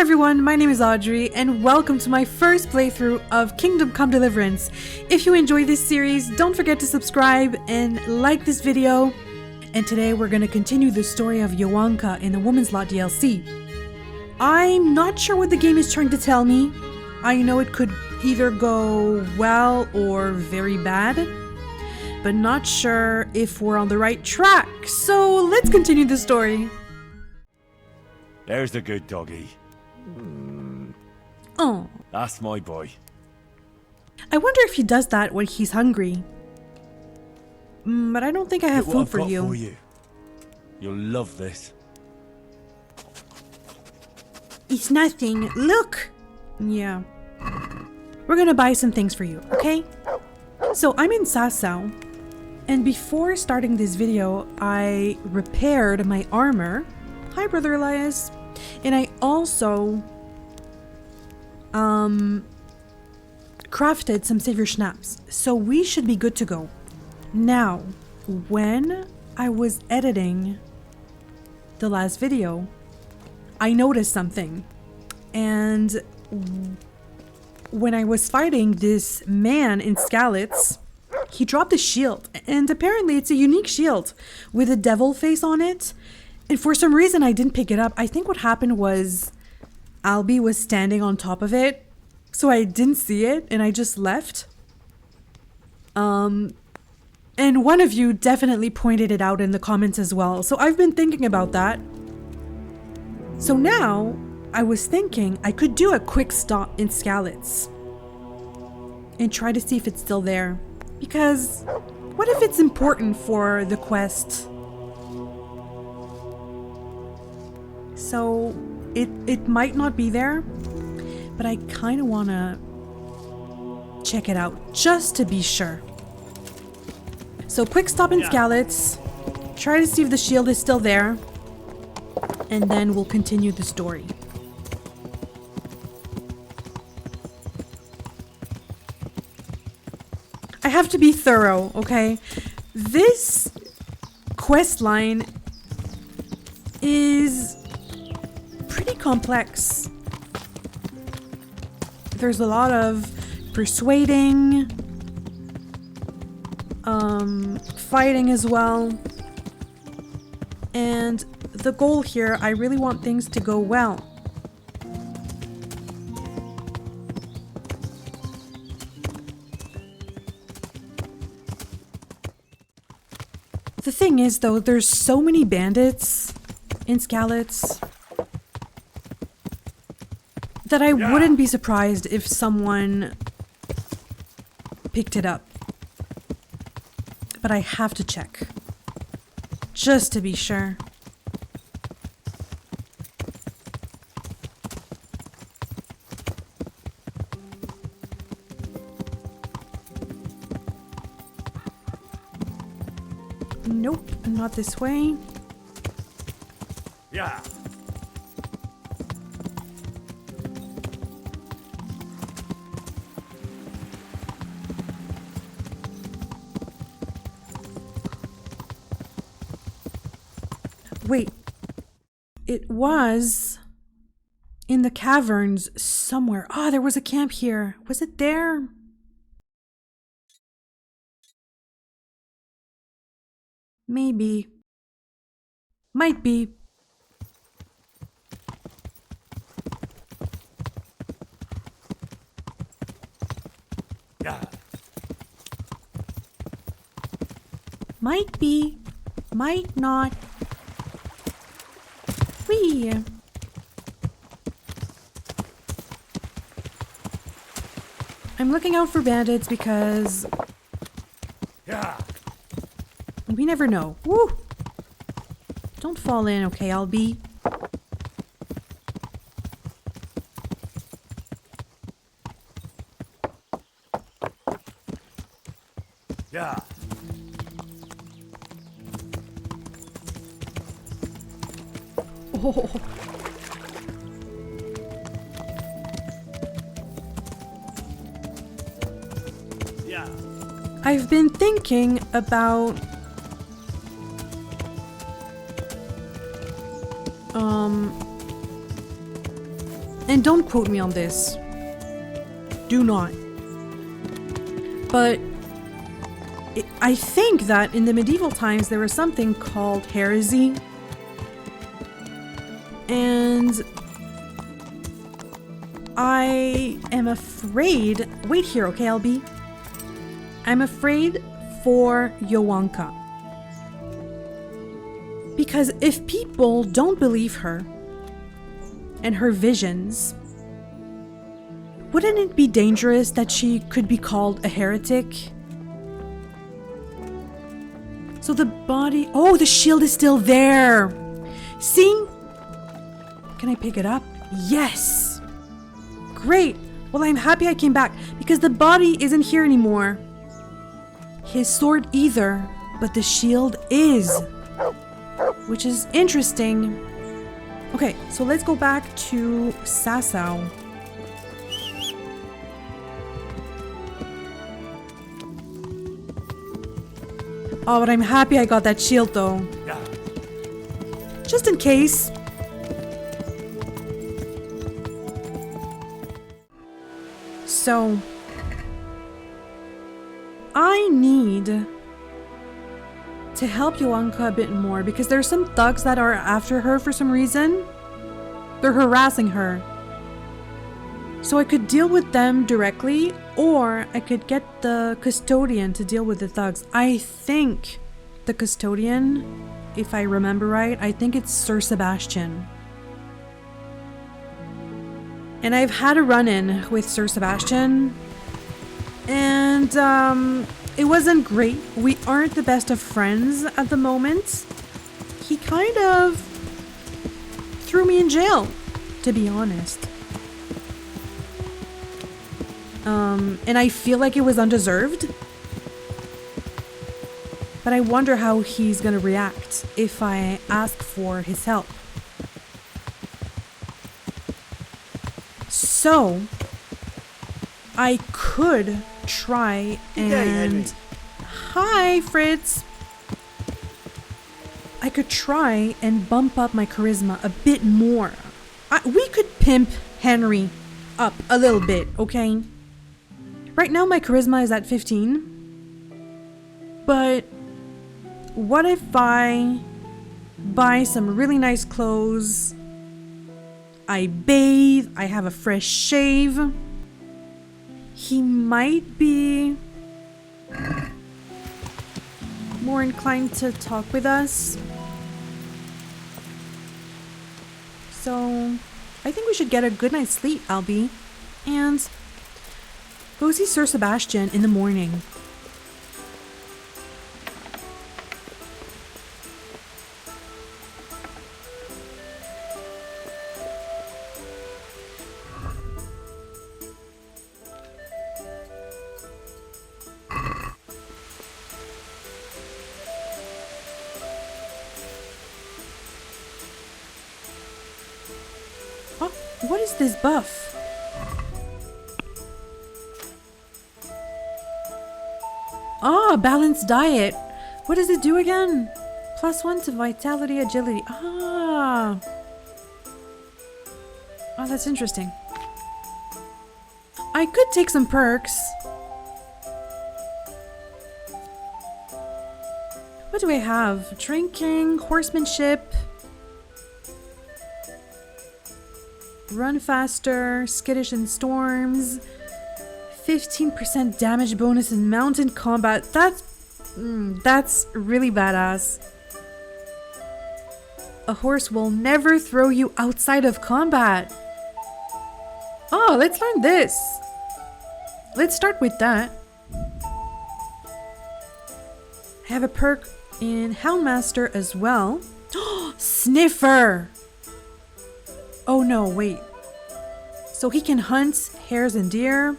everyone, my name is Audrey and welcome to my first playthrough of Kingdom Come Deliverance. If you enjoy this series, don't forget to subscribe and like this video. And today we're going to continue the story of Johanka in the Woman's Lot DLC. I'm not sure what the game is trying to tell me. I know it could either go well or very bad, but not sure if we're on the right track. So let's continue the story. There's the good doggy. Oh. That's my boy. I wonder if he does that when he's hungry. But I don't think I have Look food what for I've got you. for you. You'll love this. It's nothing. Look! Yeah. We're gonna buy some things for you, okay? So I'm in Sasau, and before starting this video, I repaired my armor. Hi, Brother Elias. And I also crafted some savior schnapps. So we should be good to go. Now, when I was editing the last video, I noticed something. And when I was fighting this man in Skalitz, he dropped a shield. And apparently it's a unique shield with a devil face on it. And for some reason I didn't pick it up. I think what happened was Albie was standing on top of it, so I didn't see it and I just left. And one of you definitely pointed it out in the comments as well. So I've been thinking about that. So now I was thinking I could do a quick stop in Skalitz and try to see if it's still there. Because what if it's important for the quest? So it might not be there, but I kind of want to check it out just to be sure. So quick stop in Skalitz, try to see if the shield is still there, and then we'll continue the story. I have to be thorough, okay? This quest line is pretty complex. There's a lot of persuading, fighting as well. And the goal here, I really want things to go well. The thing is though, there's so many bandits in Skalitz that I wouldn't be surprised if someone picked it up. But I have to check, just to be sure. Nope, not this way. Yeah. Wait, it was in the caverns somewhere. Oh, there was a camp here. Was it there? Maybe. Might be. Yeah. Might be. Might not. Whee! I'm looking out for bandits because we never know. Woo! Don't fall in, okay, Albie? Yeah. Oh. Yeah. I've been thinking about And don't quote me on this. Do not. But I think that in the medieval times there was something called heresy. And I am afraid... Wait here, okay, LB? I'm afraid for Johanka. Because if people don't believe her and her visions, wouldn't it be dangerous that she could be called a heretic? So the body... Oh, the shield is still there! See? Can I pick it up? Yes! Great! Well, I'm happy I came back because the body isn't here anymore. His sword either, but the shield is. Which is interesting. Okay, so let's go back to Sasau. Oh, but I'm happy I got that shield though. Yeah. Just in case. So, I need to help Johanka a bit more because there's some thugs that are after her for some reason. They're harassing her. So I could deal with them directly, or I could get the custodian to deal with the thugs. I think the custodian, if I remember right, I think it's Sir Sebastian. And I've had a run-in with Sir Sebastian, and it wasn't great. We aren't the best of friends at the moment. He kind of threw me in jail, to be honest. And I feel like it was undeserved. But I wonder how he's gonna react if I ask for his help. So, I could try and... Hi, Fritz! I could try and bump up my charisma a bit more. We could pimp Henry up a little bit, okay? Right now my charisma is at 15. But what if I buy some really nice clothes? I bathe, I have a fresh shave. He might be more inclined to talk with us. So I think we should get a good night's sleep, Albie, and go see Sir Sebastian in the morning. Oh, what is this buff? Ah, balanced diet. What does it do again? +1 to vitality, agility. Ah. Oh, that's interesting. I could take some perks. What do I have? Drinking, horsemanship, run faster, skittish in storms, 15% damage bonus in mountain combat. That's really badass. A horse will never throw you outside of combat. Oh, let's learn this. Let's start with that. I have a perk in Houndmaster as well. Sniffer! Oh no, wait. So he can hunt hares and deer.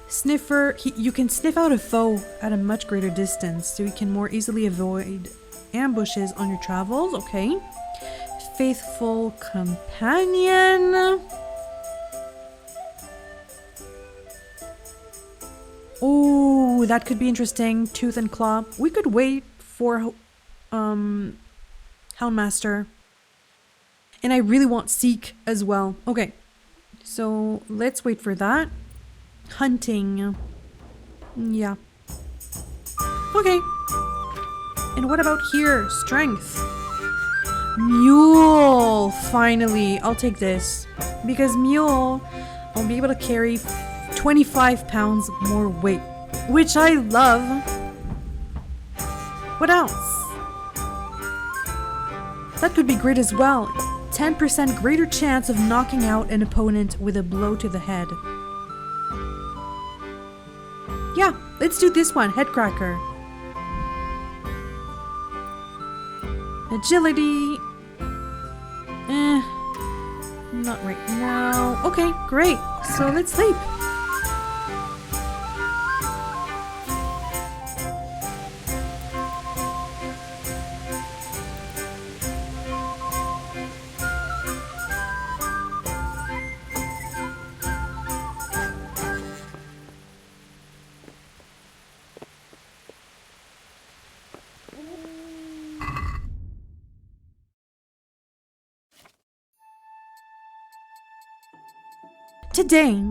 Sniffer, you can sniff out a foe at a much greater distance, so you can more easily avoid ambushes on your travels. Okay. Faithful companion. Oh, that could be interesting. Tooth and claw. We could wait for Houndmaster. And I really want Seek as well. Okay. So let's wait for that. Hunting. Yeah. Okay. And what about here? Strength. Mule. Finally. I'll take this. Because mule, I'll be able to carry 25 pounds more weight. Which I love. What else? That could be great as well. 10% greater chance of knocking out an opponent with a blow to the head. Yeah, let's do this one, Headcracker. Agility. Not right now. Okay, great. So let's sleep. Today,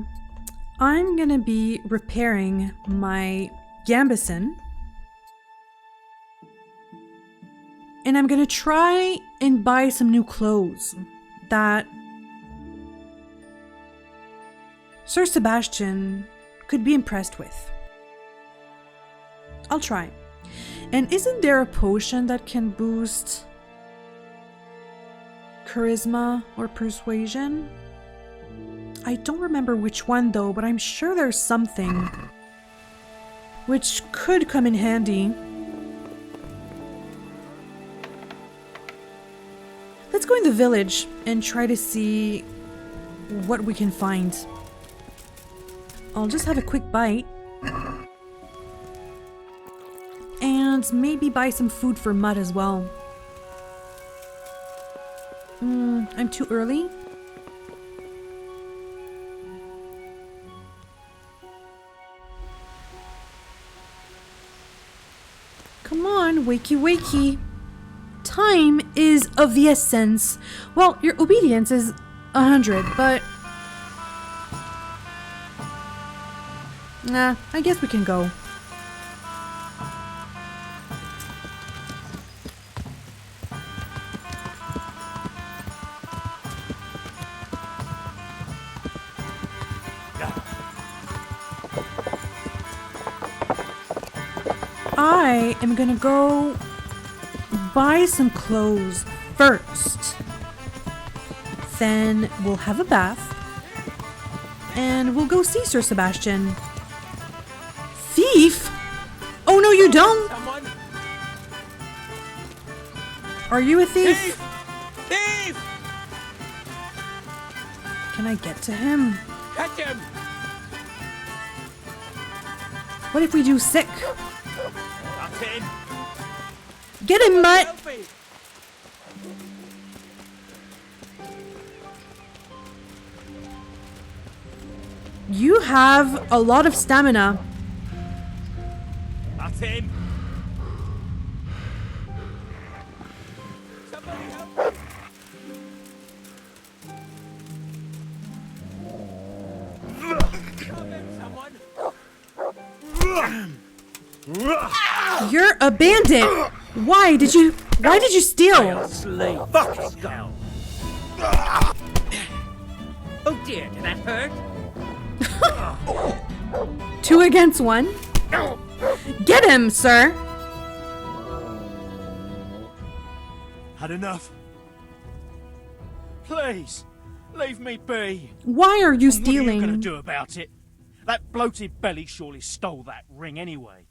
I'm gonna be repairing my gambeson. And I'm gonna try and buy some new clothes that Sir Sebastian could be impressed with. I'll try. And isn't there a potion that can boost charisma or persuasion? I don't remember which one though, but I'm sure there's something which could come in handy. Let's go in the village and try to see what we can find. I'll just have a quick bite. And maybe buy some food for Mutt as well. I'm too early. Come on, wakey wakey. Time is of the essence. Well, your obedience is 100, but... Nah, I guess we can go. I am gonna go buy some clothes first. Then we'll have a bath. And we'll go see Sir Sebastian. Thief? Oh no, you don't! Someone. Are you a thief? Thief! Can I get to him? Catch him! What if we do sick? That's him! Get him, Mutt! Help me! You have a lot of stamina. That's him! Somebody help me! Help him, someone! You're a bandit! Why did you steal? Slave! Fucking hell! Oh dear, did that hurt? 2 against 1? Get him, sir! Had enough? Please, leave me be. Why are you What are you stealing? gonna do about it? That bloated belly surely stole that ring anyway.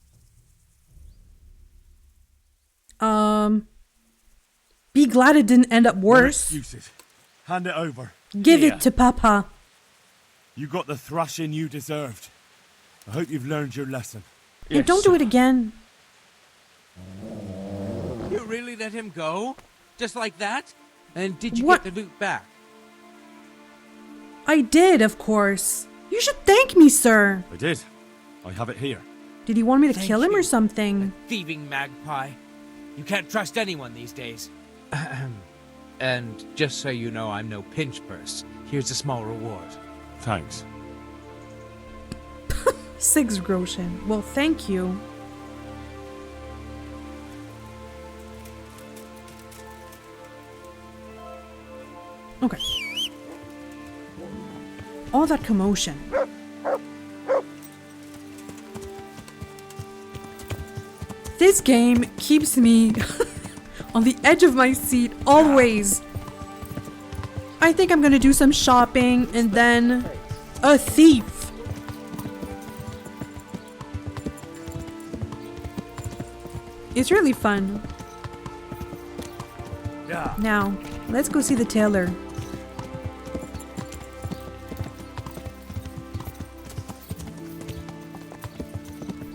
Be glad it didn't end up No worse. excuses. Hand it over. Give Here. it to Papa. You got the thrashing you deserved. I hope you've learned your lesson. And don't do it again. You really let him go? Just like that? And did you What? get the loot back? I did, of course. You should thank me, sir. I did. I have it here. Did he want me to Thank kill him or you. something? Thieving magpie. You can't trust anyone these days. And just so you know, I'm no pinch purse. Here's a small reward. Thanks. 6 groschen. Well, thank you. Okay. All that commotion. This game keeps me on the edge of my seat always. I think I'm gonna do some shopping and then a thief. It's really fun. Yeah. Now, let's go see the tailor.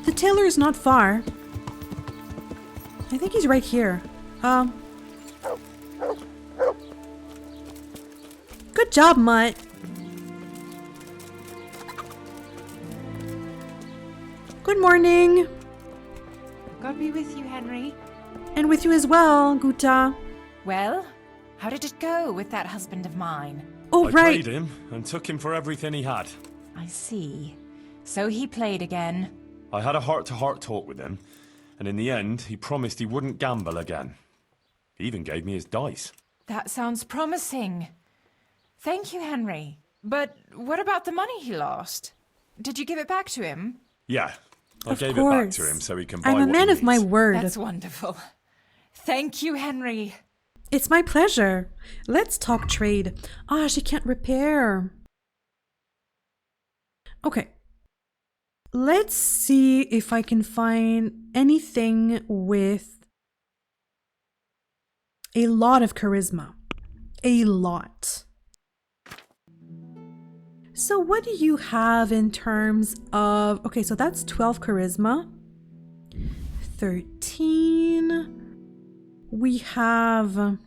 The tailor is not far. I think he's right here. Good job, Mutt. Good morning. God be with you, Henry. And with you as well, Guta. Well, how did it go with that husband of mine? Oh, I right. played him and took him for everything he had. I see. So he played again. I had a heart-to-heart talk with him, and in the end, he promised he wouldn't gamble again. He even gave me his dice. That sounds promising. Thank you, Henry. But what about the money he lost? Did you give it back to him? Yeah, I Of gave it back course. to him so he can buy I'm a what man he of my needs. word. That's wonderful. Thank you, Henry. It's my pleasure. Let's talk trade. Ah, she can't repair. Okay. Let's see if I can find anything with a lot of charisma. A lot. So what do you have in terms of... Okay, so that's 12 charisma. 13... We have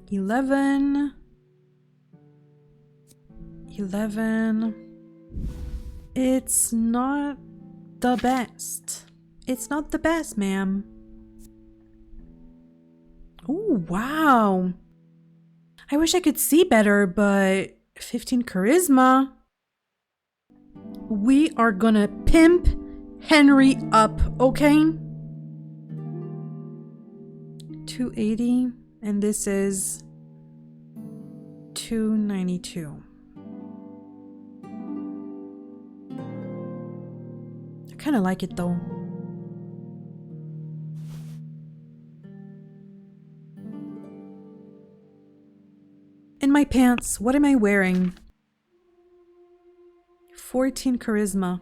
11. It's not the best. It's not the best, ma'am. Oh, wow. I wish I could see better, but 15 charisma. We are gonna pimp Henry up, okay? 280, and this is 292. I kind of like it though. In my pants, what am I wearing? 14 charisma.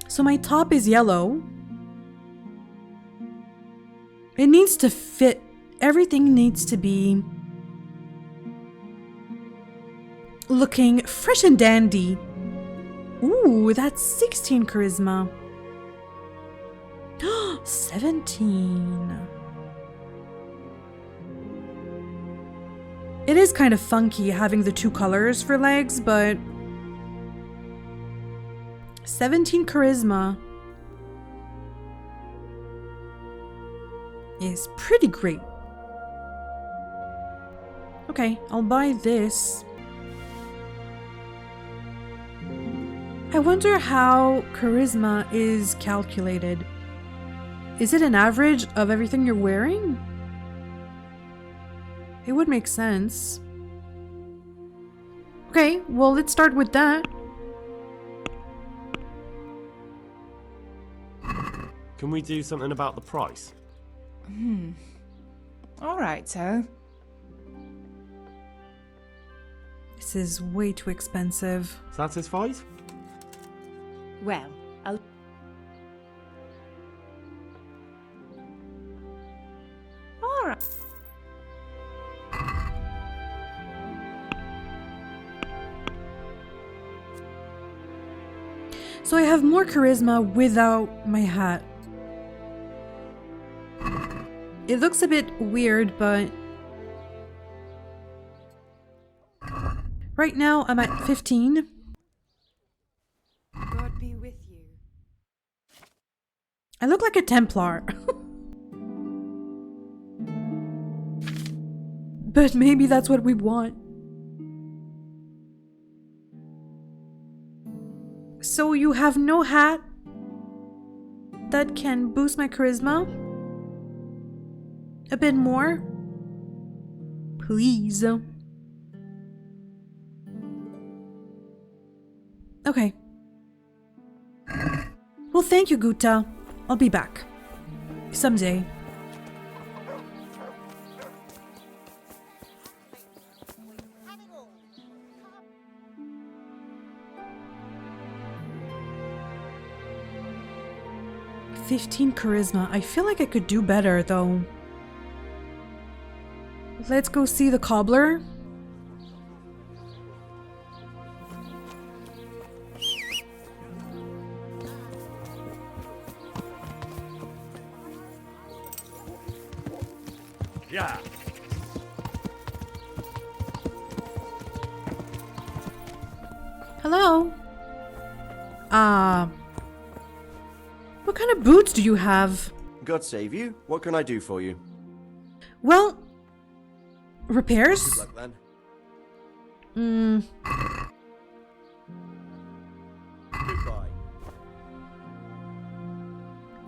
So my top is yellow. It needs to fit. Everything needs to be looking fresh and dandy. Ooh, that's 16 charisma. 17. It is kind of funky having the 2 colors for legs, but 17 charisma is pretty great. Okay, I'll buy this. I wonder how charisma is calculated. Is it an average of everything you're wearing? It would make sense. Okay, well, let's start with that. Can we do something about the price? All right, so. This is way too expensive. Satisfied? Well, I'll... All right. So I have more charisma without my hat. It looks a bit weird, but right now I'm at 15. God be with you. I look like a Templar. But maybe that's what we want. So you have no hat that can boost my charisma a bit more? Please. Okay. Well, thank you, Guta. I'll be back. Someday. $15 charisma. I feel like I could do better, though. Let's go see the cobbler. Yeah. Hello? What kind of boots do you have? God save you. What can I do for you? Well, repairs? Good luck then. Goodbye.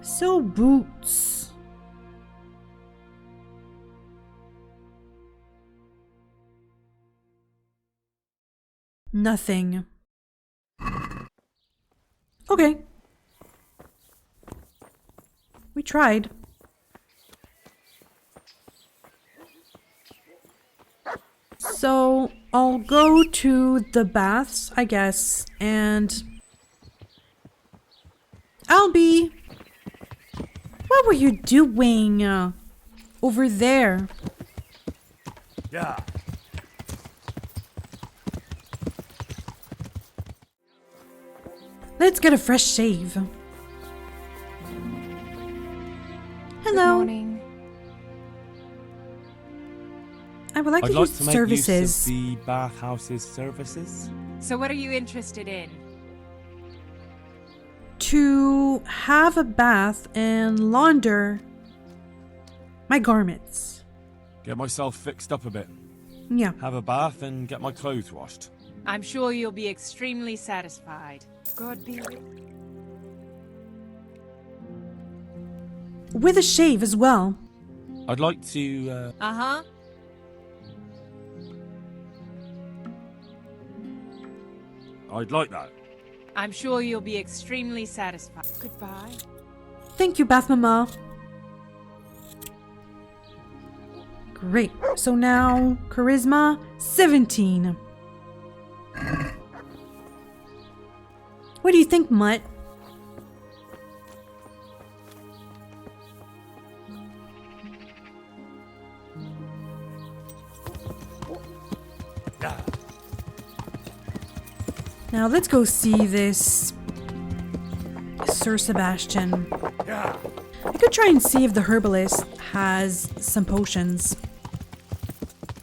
So, boots. Nothing. Okay. We tried. So, I'll go to the baths, I guess, and I'll be... What were you doing over there? Yeah. Let's get a fresh shave. Good Hello. morning. I would like I'd to like use to make services. use of the bathhouse's services. So what are you interested in? To have a bath and launder my garments. Get myself fixed up a bit. Yeah. Have a bath and get my clothes washed. I'm sure you'll be extremely satisfied. God be with you. With a shave as well. I'd like to, Uh-huh. I'd like that. I'm sure you'll be extremely satisfied. Goodbye. Thank you, Bath Mama. Great. So now, charisma 17. What do you think, Mutt? Yeah. Now let's go see this Sir Sebastian. Yeah. I could try and see if the herbalist has some potions.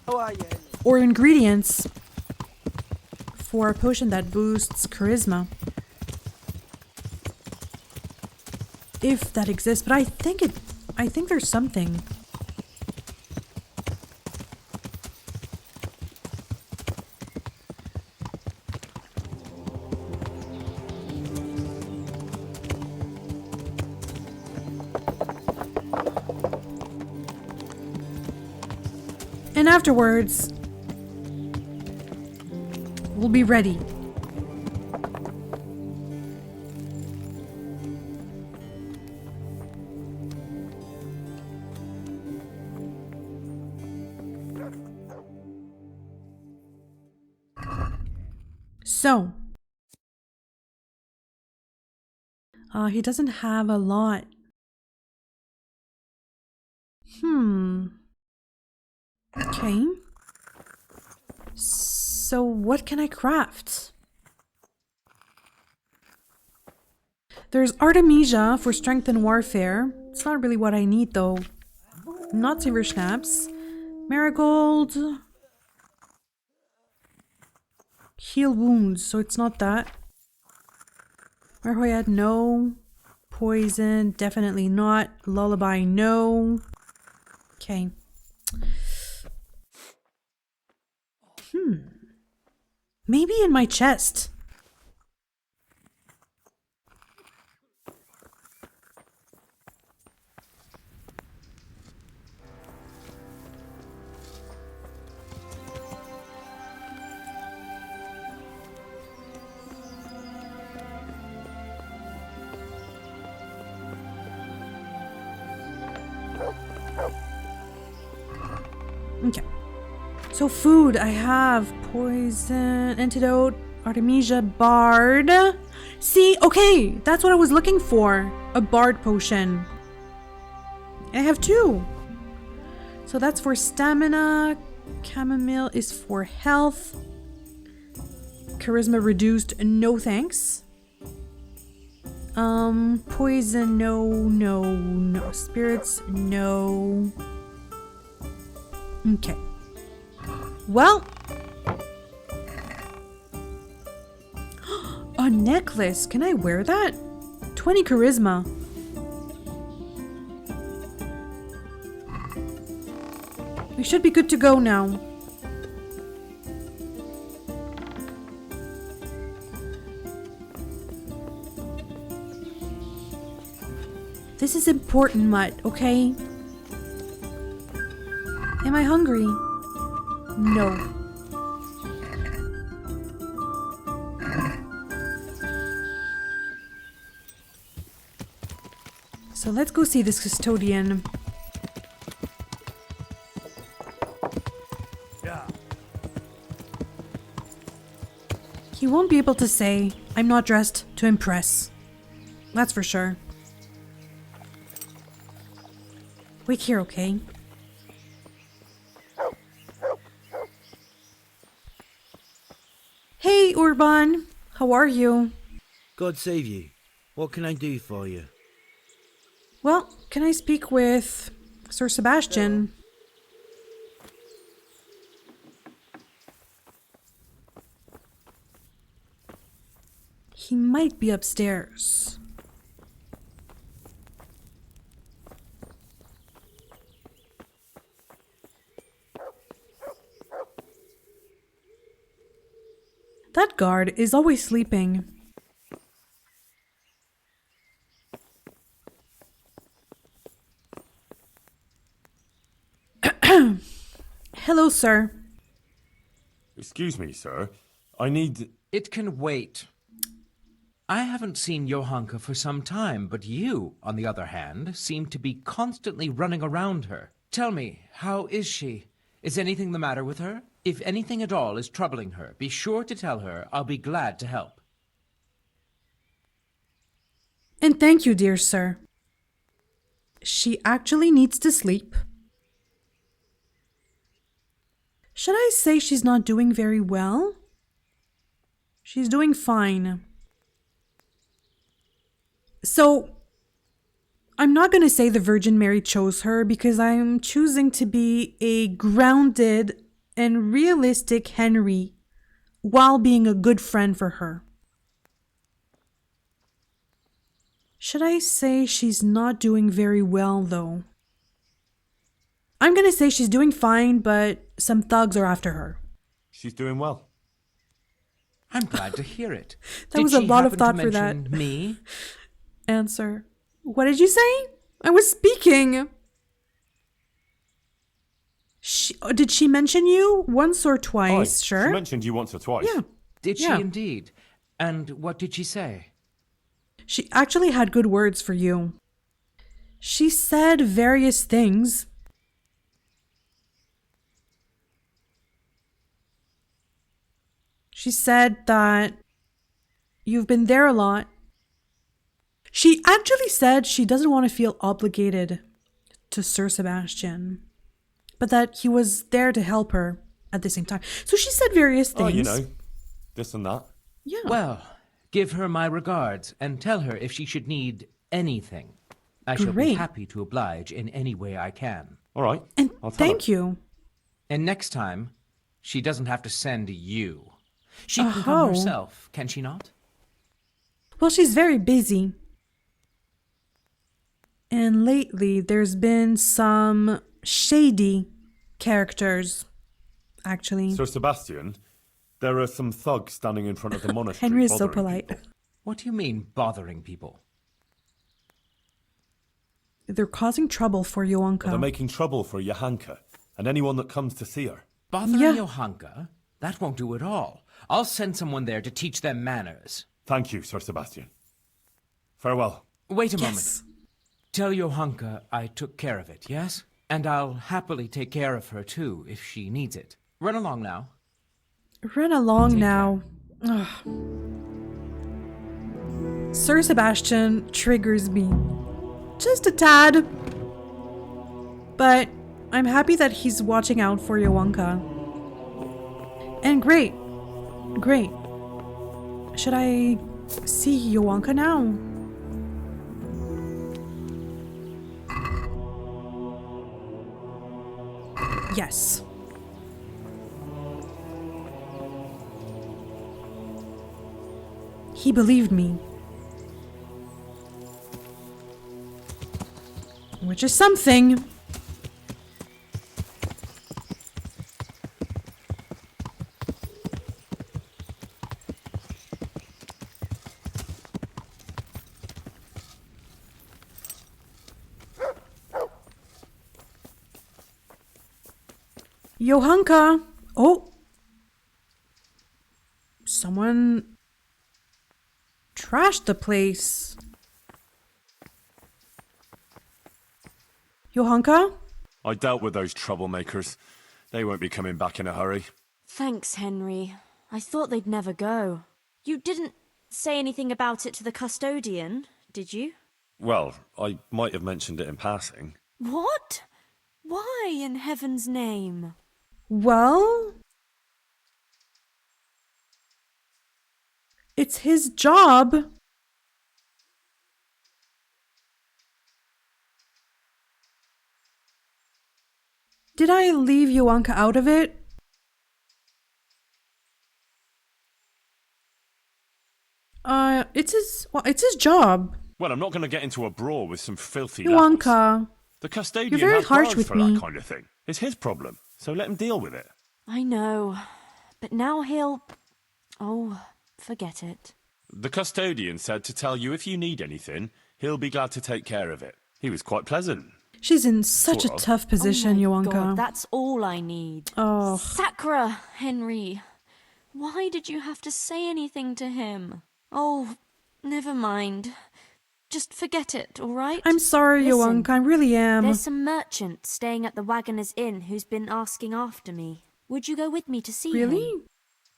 How are you? Or ingredients for a potion that boosts charisma. If that exists, but I think there's something. And afterwards, we'll be ready. So, he doesn't have a lot. Okay. So what can I craft? There's Artemisia for strength and warfare. It's not really what I need though. Not silver schnapps. Marigold. Heal wounds, so it's not that. Marhoyad, no. Poison, definitely not. Lullaby, no. Okay. Maybe in my chest. So food, I have poison, antidote, artemisia, bard. See, okay, that's what I was looking for. A bard potion. I have 2. So that's for stamina. Chamomile is for health. Charisma reduced, no thanks. Poison, no. Spirits, no. Okay. Well. A necklace. Can I wear that? 20 charisma. We should be good to go now. This is important, Mutt, okay? Am I hungry? No. So let's go see this custodian. He won't be able to say, I'm not dressed to impress. That's for sure. Wait here, okay? Hey, Urban. How are you? God save you. What can I do for you? Well, can I speak with Sir Sebastian? He might be upstairs. That guard is always sleeping. Hello, sir. Excuse me, sir. I need... It can wait. I haven't seen Johanka for some time, but you, on the other hand, seem to be constantly running around her. Tell me, how is she? Is anything the matter with her? If anything at all is troubling her, be sure to tell her. I'll be glad to help. And thank you, dear sir. She actually needs to sleep. Should I say she's not doing very well? She's doing fine. So, I'm not going to say the Virgin Mary chose her because I'm choosing to be a grounded and realistic Henry while being a good friend for her. Should I say she's not doing very well, though? I'm going to say she's doing fine, but some thugs are after her. She's doing well. I'm glad to hear it. That was a lot of thought for that. Did she happen to mention me? Answer. What did you say? I was speaking. Did she mention you once or twice? Aye, Sure. She mentioned you once or twice. Yeah. Did she Yeah. indeed? And what did she say? She actually had good words for you. She said various things. She said that you've been there a lot. She actually said she doesn't want to feel obligated to Sir Sebastian, but that he was there to help her at the same time. So she said various things. Oh, you know, this and that. Yeah. Well, give her my regards and tell her if she should need anything. I shall be Great. happy to oblige in any way I can. All right. And I'll tell thank her. you. And next time, she doesn't have to send you. She can Oh. come herself, can she not? Well, she's very busy. And lately, there's been some shady characters, actually. Sir Sebastian, there are some thugs standing in front of the monastery. Henry is so bothering polite. people. What do you mean, bothering people? They're causing trouble for They're Johanka. making trouble for Johanka and anyone that comes to see her. Bothering Yeah. Johanka? That won't do at all. I'll send someone there to teach them manners. Thank you, Sir Sebastian. Farewell. Wait a Yes. moment. Tell Johanka I took care of it, yes? And I'll happily take care of her too, if she needs it. Run along now. Run along Take now. Ugh. Sir Sebastian triggers me. Just a tad. But I'm happy that he's watching out for Johanka. And great. Great. Should I see Johanka now? Yes. He believed me. Which is something. Johanka! Oh! Someone trashed the place. Johanka? I dealt with those troublemakers. They won't be coming back in a hurry. Thanks, Henry. I thought they'd never go. You didn't say anything about it to the custodian, did you? Well, I might have mentioned it in passing. What? Why, in heaven's name? Well, it's his job. Did I leave Johanka out of it? It's his job. Well, I'm not going to get into a brawl with some filthy Johanka, lads. The custodian you're very has harsh grounds with for me. that kind of thing. It's his problem, so let him deal with it. I know, but now he'll... Oh, forget it. The custodian said to tell you if you need anything, he'll be glad to take care of it. He was quite pleasant. she's in such Sort a of. tough position, oh my Johanka. God, that's all I need. Oh. Sakra, Henry. Why did you have to say anything to him? Oh, never mind. Just forget it, all right? I'm sorry, Listen, Johanka, I really am. There's some merchant staying at the Wagoner's Inn who's been asking after me. Would you go with me to see him? Really?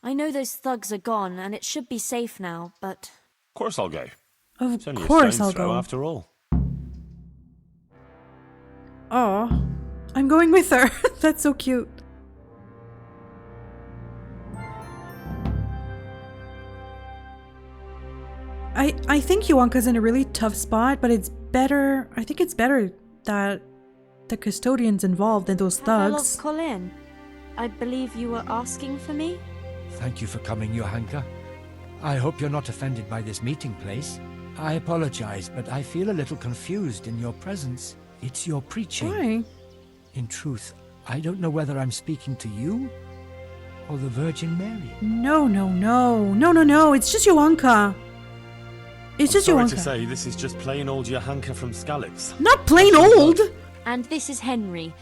I know those thugs are gone and it should be safe now, but... Of course I'll go. Of It's only course a stone's I'll throw go. after all. Oh, I'm going with her. That's so cute. I think Johanka's in a really tough spot, but it's better. I think it's better that the custodian's involved than those thugs. Colin, I believe you were asking for me? Thank you for coming, Johanka. I hope you're not offended by this meeting place. I apologize, but I feel a little confused in your presence. It's your preaching. Why? In truth, I don't know whether I'm speaking to you or the Virgin Mary. No. It's just Johanka. It's just Sorry Johanka. to say, this is just plain old Johanka from Skalitz. Not plain old. And this is Henry.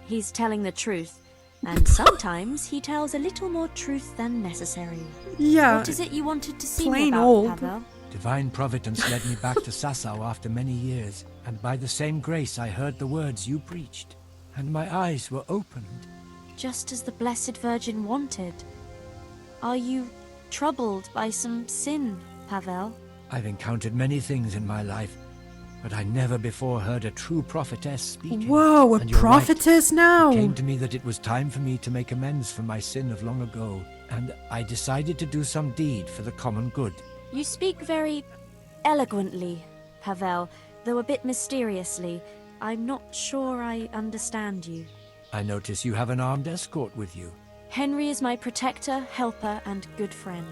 He's telling the truth. And sometimes he tells a little more truth than necessary. Yeah. What is it you wanted to see me Plain about, old. Pavel? Divine Providence led me back to Sasau after many years, and by the same grace I heard the words you preached, and my eyes were opened. Just as the Blessed Virgin wanted. Are you troubled by some sin, Pavel? I've encountered many things in my life, but I never before heard a true prophetess speaking. Whoa, a And you're prophetess right. now. It came to me that it was time for me to make amends for my sin of long ago, and I decided to do some deed for the common good. You speak very eloquently, Pavel, though a bit mysteriously. I'm not sure I understand you. I notice you have an armed escort with you. Henry is my protector, helper, and good friend.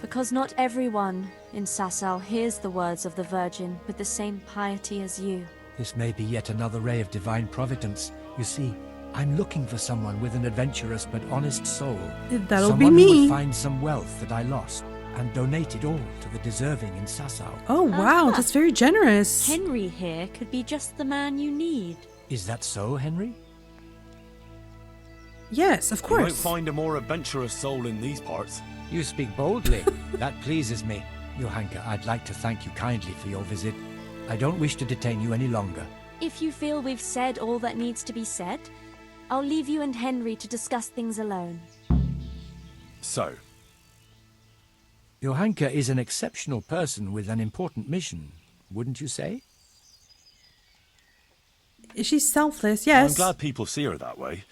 Because not everyone in Sasau hears the words of the Virgin with the same piety as you. This may be yet another ray of divine providence. You see, I'm looking for someone with an adventurous but honest soul. That'll someone be who me. would find some wealth that I lost and donate it all to the deserving in Sasau. Oh wow, Aha. that's very generous. Henry here could be just the man you need. Is that so, Henry? Yes, of You won't course. find a more adventurous soul in these parts. You speak boldly. That pleases me. Johanka, I'd like to thank you kindly for your visit. I don't wish to detain you any longer. If you feel we've said all that needs to be said, I'll leave you and Henry to discuss things alone. So, Johanka is an exceptional person with an important mission, wouldn't you say? She's selfless, yes. I'm glad people see her that way.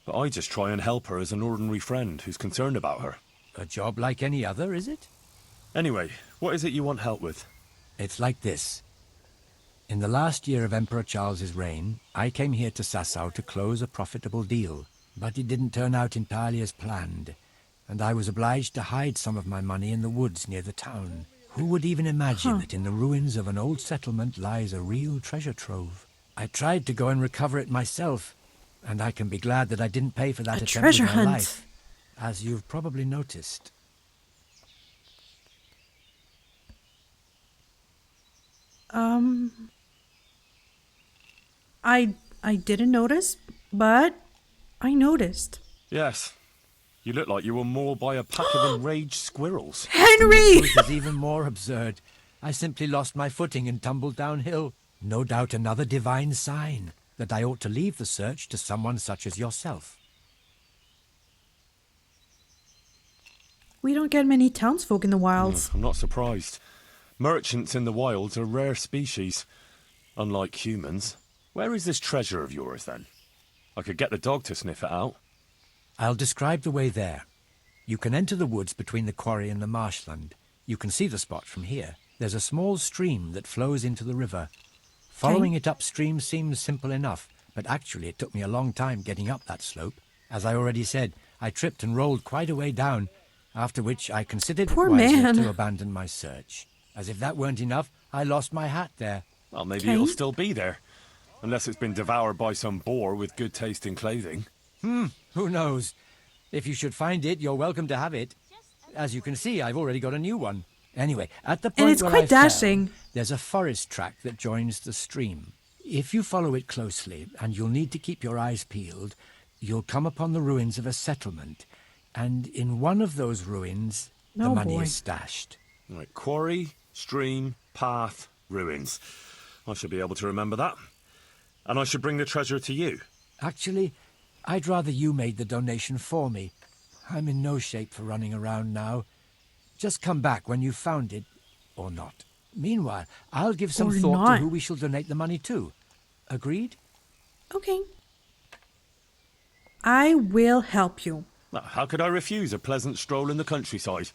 But I just try and help her as an ordinary friend who's concerned about her. A job like any other, is it? Anyway, what is it you want help with? It's like this. In the last year of Emperor Charles's reign, I came here to Sasau to close a profitable deal, but it didn't turn out entirely as planned, and I was obliged to hide some of my money in the woods near the town. Who would even imagine that in the ruins of an old settlement lies a real treasure trove? I tried to go and recover it myself, and I can be glad that I didn't pay for that attempt treasure with my hunt. life, as you've probably noticed. I didn't notice, but I noticed. Yes. You look like you were mauled by a pack of enraged squirrels. Henry! The truth is even more absurd. I simply lost my footing and tumbled downhill. No doubt another divine sign that I ought to leave the search to someone such as yourself. We don't get many townsfolk in the wilds. I'm not surprised. Merchants in the wilds are a rare species, unlike humans. Where is this treasure of yours, then? I could get the dog to sniff it out. I'll describe the way there. You can enter the woods between the quarry and the marshland. You can see the spot from here. There's a small stream that flows into the river. Following it upstream seems simple enough, but actually it took me a long time getting up that slope. As I already said, I tripped and rolled quite a way down, after which I considered it Poor wiser man. to abandon my search. As if that weren't enough, I lost my hat there. Well, maybe it'll still be there. Unless it's been devoured by some boar with good taste in clothing. Who knows? If you should find it, you're welcome to have it. As you can see, I've already got a new one. Anyway, at the point it's where quite I fell, dashing. there's a forest track that joins the stream. If you follow it closely, and you'll need to keep your eyes peeled, you'll come upon the ruins of a settlement. And in one of those ruins, the money is stashed. Right, quarry, stream, path, ruins. I should be able to remember that. And I should bring the treasure to you. Actually, I'd rather you made the donation for me. I'm in no shape for running around now. Just come back when you've found it, or not. Meanwhile, I'll give some thought to who we shall donate the money to. Agreed? Okay. I will help you. Well, how could I refuse a pleasant stroll in the countryside?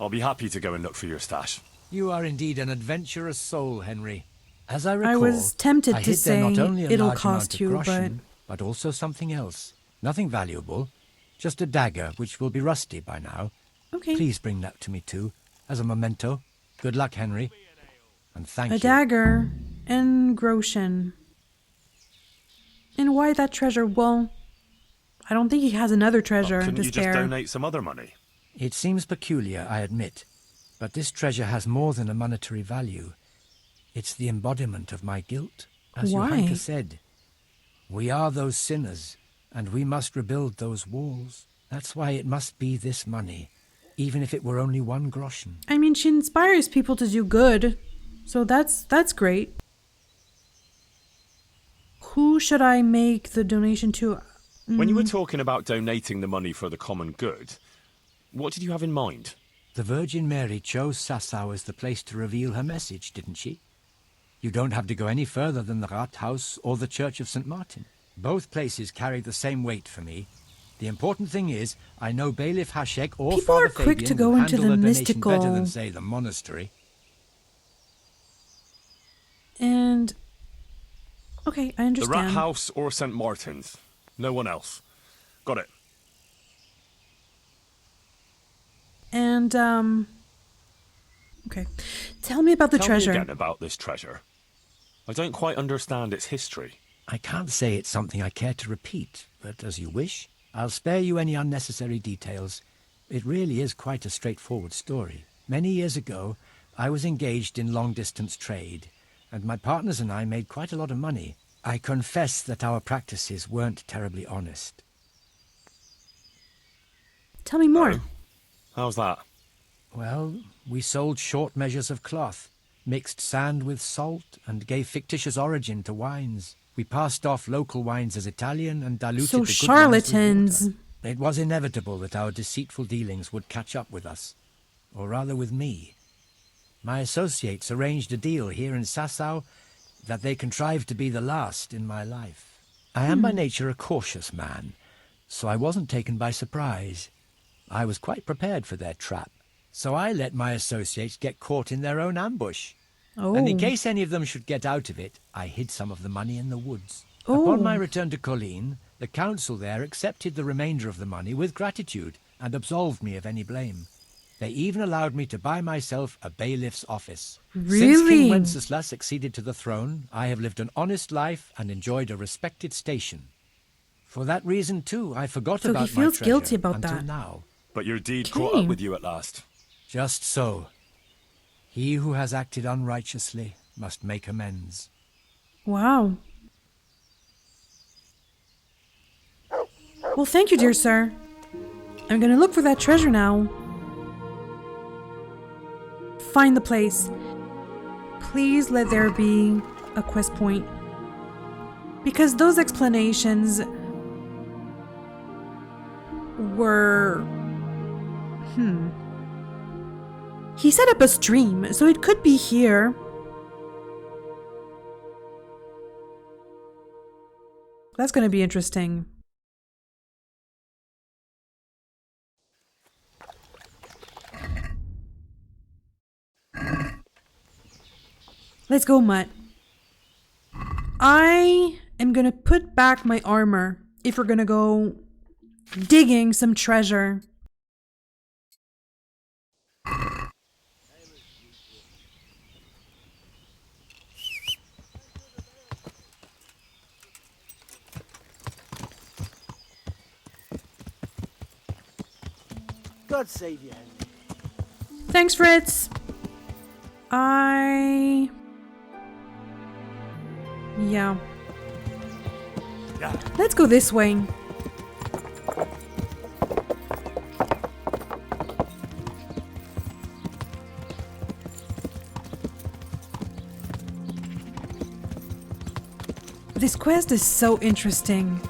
I'll be happy to go and look for your stash. You are indeed an adventurous soul, Henry. As I recall, I was tempted I to hid there not say only a it'll large cost amount of you, groschen, but also something else. Nothing valuable, just a dagger which will be rusty by now. Okay. Please bring that to me too, as a memento. Good luck, Henry. And thank you. A dagger and groschen. And why that treasure? Well, I don't think he has another treasure Couldn't to you just spare. donate some other money? It seems peculiar, I admit, but this treasure has more than a monetary value. It's the embodiment of my guilt, as Why? Johanka said. We are those sinners, and we must rebuild those walls. That's why it must be this money, even if it were only 1 groschen. I mean, she inspires people to do good, so that's great. Who should I make the donation to? When you were talking about donating the money for the common good, what did you have in mind? The Virgin Mary chose Sasau as the place to reveal her message, didn't she? You don't have to go any further than the Rathaus or the Church of St. Martin. Both places carry the same weight for me. The important thing is, I know Bailiff Hashek or People Father are quick Fabian to go will into handle the donation mystical. better than, say, the monastery. And okay, I The understand. Rat House or St. Martin's? No one else. Got it. And okay, tell me about the Tell treasure. me again about this treasure. I don't quite understand its history. I can't say it's something I care to repeat, but as you wish, I'll spare you any unnecessary details. It really is quite a straightforward story. Many years ago, I was engaged in long-distance trade, and my partners and I made quite a lot of money. I confess that our practices weren't terribly honest. Tell me more. Oh. How's that? Well, we sold short measures of cloth, mixed sand with salt, and gave fictitious origin to wines. We passed off local wines as Italian and diluted So the good wines with charlatans. water. It was inevitable that our deceitful dealings would catch up with us, or rather with me. My associates arranged a deal here in Sasau that they contrived to be the last in my life. I am by nature a cautious man, so I wasn't taken by surprise. I was quite prepared for their trap, so I let my associates get caught in their own ambush. Oh. And in case any of them should get out of it, I hid some of the money in the woods. Oh. Upon my return to Colleen, the council there accepted the remainder of the money with gratitude and absolved me of any blame. They even allowed me to buy myself a bailiff's office. Since Really? King Wenceslas succeeded to the throne, I have lived an honest life and enjoyed a respected station. For that reason, too, I forgot So he about my feels treasure guilty about until that. now. But your deed caught Okay. up with you at last. Just so. He who has acted unrighteously must make amends. Wow. Well, thank you, dear sir. I'm gonna look for that treasure now. Find the place. Please let there be a quest point. Because those explanations were... He set up a stream, so it could be here. That's gonna be interesting. Let's go, Mutt. I am gonna put back my armor if we're gonna go digging some treasure. God save you, Henry. Thanks, Fritz. Yeah. Let's go this way. This quest is so interesting.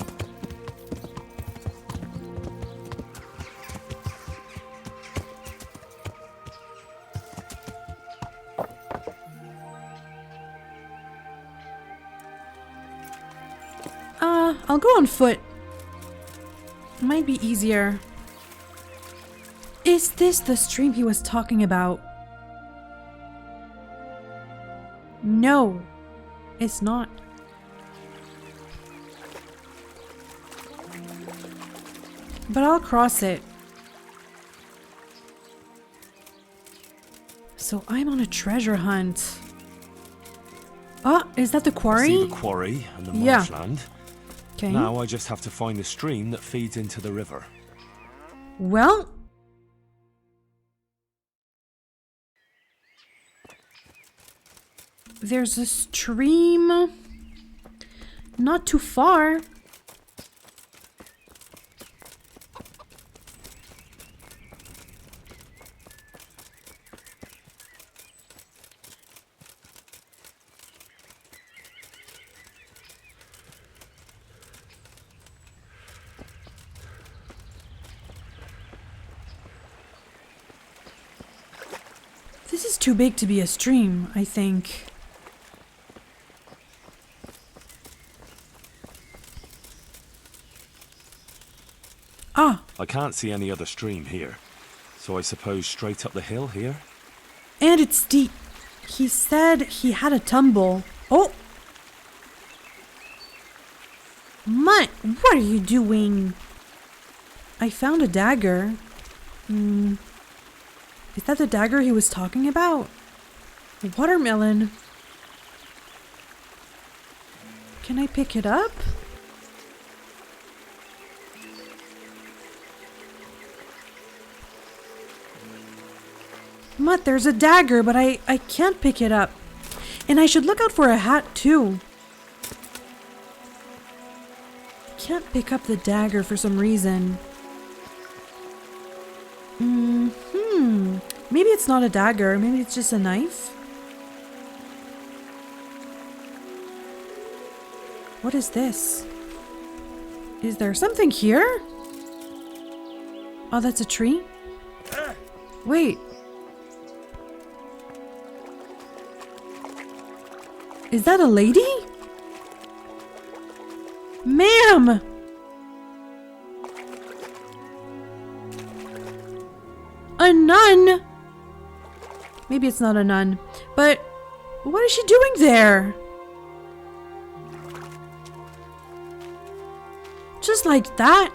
I'll go on foot. Might be easier. Is this the stream he was talking about? No, it's not. But I'll cross it. So I'm on a treasure hunt. Oh, is that the I quarry? see the quarry and the Yeah. marshland. Okay. Now I just have to find the stream that feeds into the river. Well, there's a stream not too far. This is too big to be a stream, I think. Ah, I can't see any other stream here. So I suppose straight up the hill here? and it's steep. He said he had a tumble. Oh! Mutt, what are you doing? I found a dagger. Is that the dagger he was talking about? Watermelon. Can I pick it up? Mutt, there's a dagger, but I can't pick it up. And I should look out for a hat too. Can't pick up the dagger for some reason. Maybe it's not a dagger. Maybe it's just a knife. What is this? Is there something here? Oh, that's a tree? Wait. Is that a lady? Ma'am! A nun? Maybe it's not a nun, but what is she doing there? Just like that?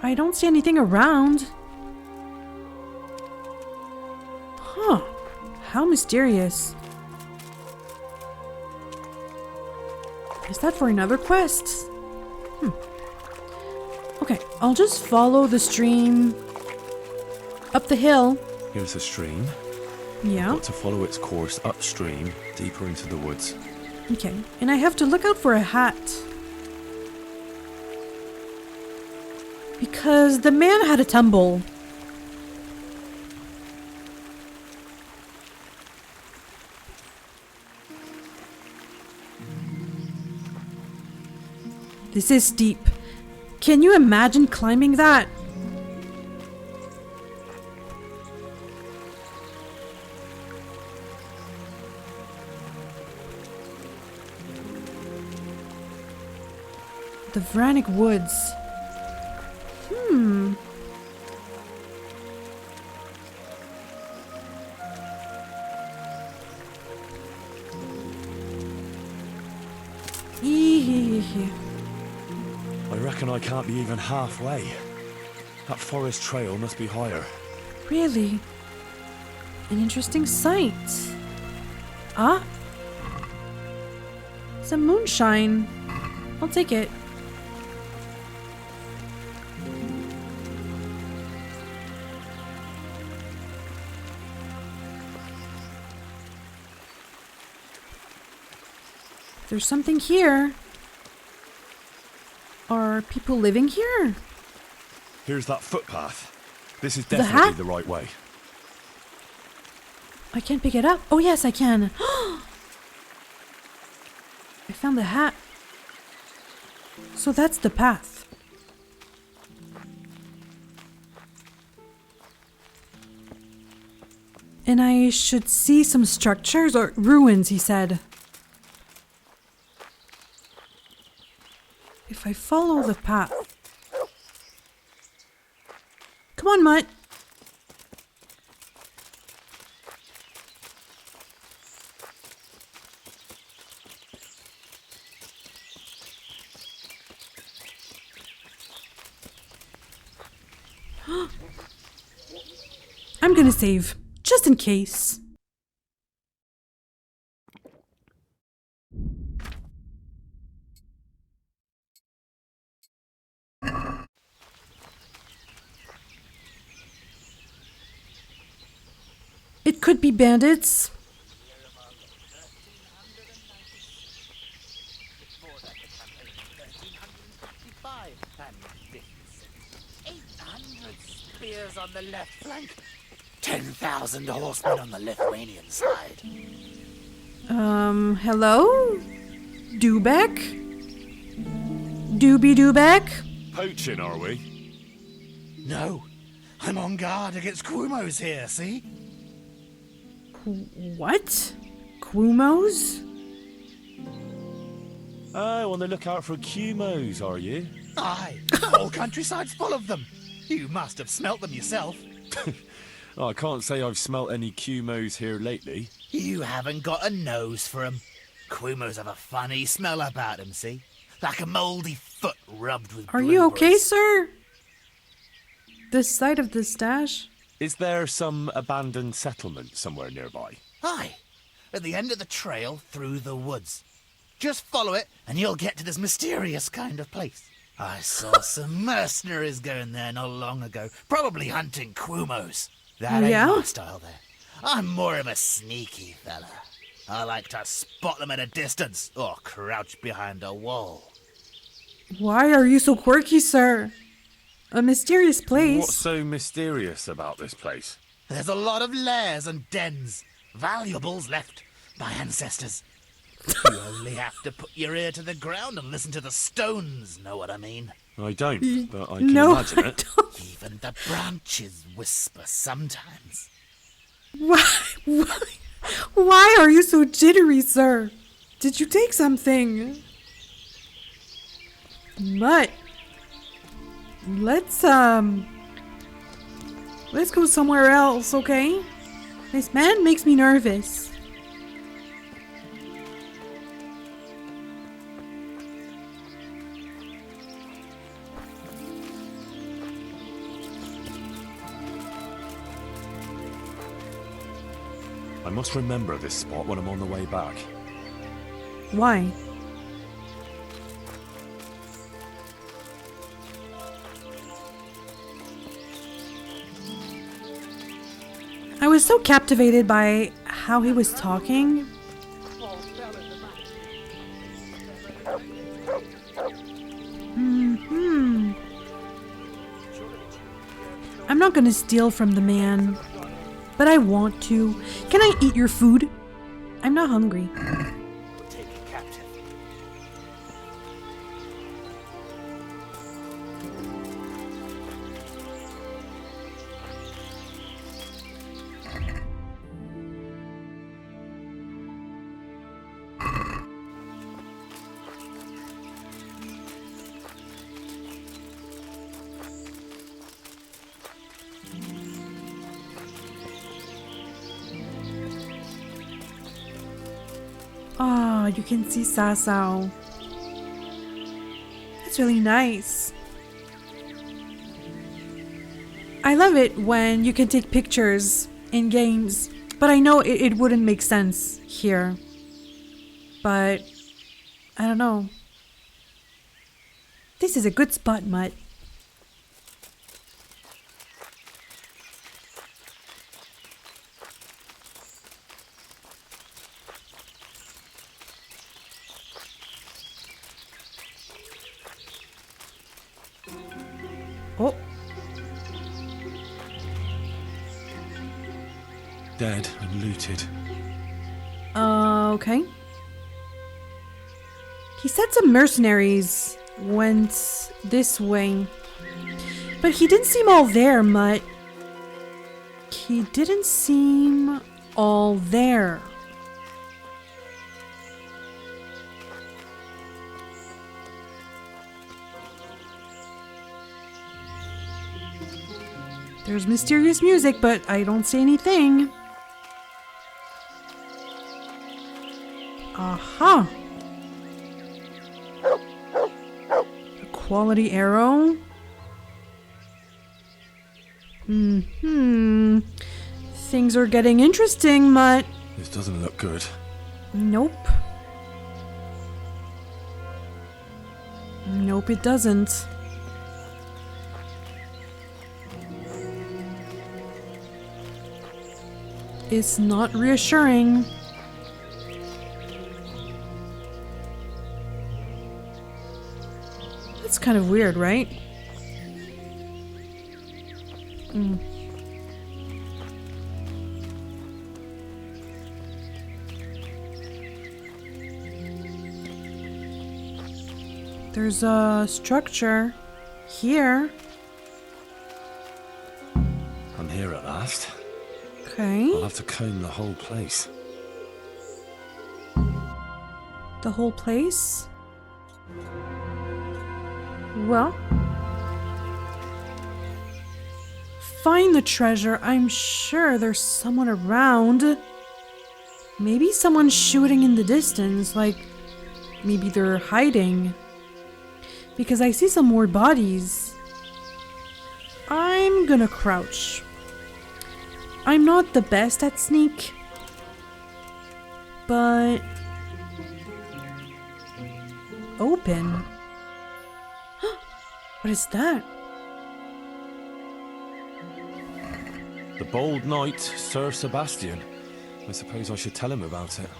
I don't see anything around. Huh. How mysterious. Is that for another quest? Okay, I'll just follow the stream up the hill. Here's a stream. Yeah. Got to follow its course upstream, deeper into the woods. Okay, and I have to look out for a hat. Because the man had a tumble. This is steep. Can you imagine climbing that? The Vranic Woods. I reckon I can't be even halfway. That forest trail must be higher. Really? An interesting sight. Ah? Some moonshine. I'll take it. There's something here. Are people living here? Here's that footpath. This is The definitely hat? the right way. I can't pick it up. Oh yes, I can. I found the hat. So that's the path. And I should see some structures or ruins, he said. If I follow the path. Come on, Mutt. I'm gonna save, just in case. It could be bandits. Spears on the left flank. 10,000 horsemen on the Lithuanian side. Hello? Dubek? Doobie Dubek? Poaching, are we? No, I'm on guard against Quumos here, see? What? Quumos? Oh, on the lookout for Cumos, are you? Aye, the whole countryside's full of them. You must have smelt them yourself. Oh, I can't say I've smelt any Cumos here lately. You haven't got a nose for 'em. Quumos have a funny smell about 'em, see? Like a mouldy foot rubbed with Are you okay, blueberries. sir? This side of the stash? Is there some abandoned settlement somewhere nearby? Aye, at the end of the trail through the woods. Just follow it and you'll get to this mysterious kind of place. I saw some mercenaries going there not long ago, probably hunting Quumos. That ain't my style there. I'm more of a sneaky fella. I like to spot them at a distance or crouch behind a wall. Why are you so quirky, sir? A mysterious place. What's so mysterious about this place? There's a lot of lairs and dens. Valuables left by ancestors. You only have to put your ear to the ground and listen to the stones, know what I mean? I don't, but I can No, imagine I it. don't. Even the branches whisper sometimes. Why are you so jittery, sir? Did you take something? Mutt. Let's go somewhere else, okay? This man makes me nervous. I must remember this spot when I'm on the way back. Why? I was so captivated by how he was talking. I'm not gonna steal from the man, but I want to. Can I eat your food? I'm not hungry. We'll take you captive. Oh, you can see Sasau. That's really nice. I love it when you can take pictures in games, but I know it wouldn't make sense here. But I don't know. This is a good spot, Mutt. Oh. Dead and looted. Okay. He said some mercenaries went this way. But he didn't seem all there, Mutt. He didn't seem all there. There's mysterious music, but I don't see anything. Aha! A quality arrow. Things are getting interesting, Mutt. This doesn't look good. Nope. Nope, it doesn't. It's not reassuring. That's kind of weird, right? There's a structure here. I'm here at last. Okay. I'll have to comb the whole place. The whole place? Well, find the treasure. I'm sure there's someone around. Maybe someone's shooting in the distance, like maybe they're hiding. Because I see some more bodies. I'm gonna crouch. I'm not the best at sneak, but open. What is that? The bold knight, Sir Sebastian. I suppose I should tell him about it.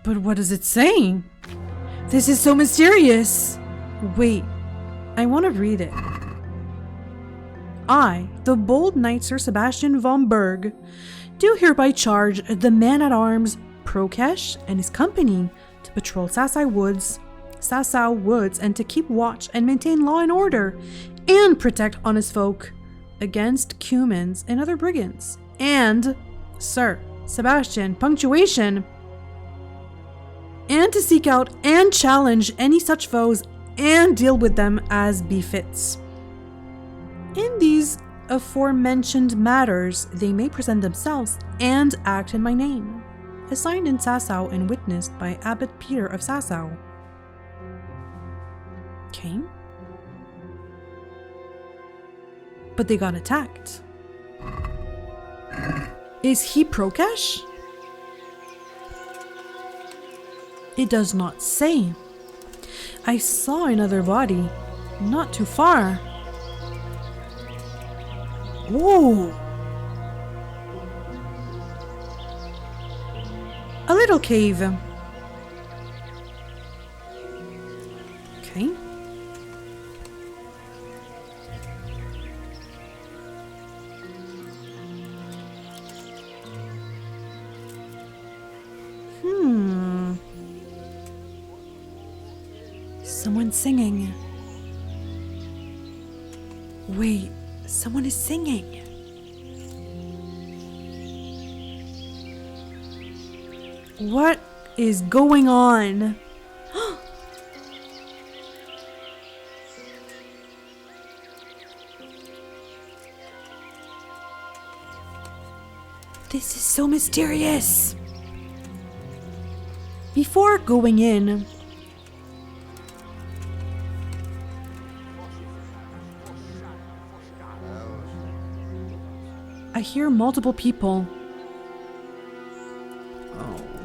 But what does it say? This is so mysterious. Wait, I want to read it. I, the bold knight Sir Sebastian von Berg, do hereby charge the man-at-arms Prokesh and his company to patrol Sasau Woods and to keep watch and maintain law and order and protect honest folk against cumins and other brigands. And, Sir Sebastian, punctuation, and to seek out and challenge any such foes and deal with them as befits. In these aforementioned matters, they may present themselves and act in my name. Assigned in Sasau and witnessed by Abbot Peter of Sasau. Okay. But they got attacked. Is he Prokesh? It does not say. I saw another body, not too far. Oh! A little cave. Okay. Someone singing. Wait, someone is singing. What is going on? This is so mysterious. Before going in, I hear multiple people.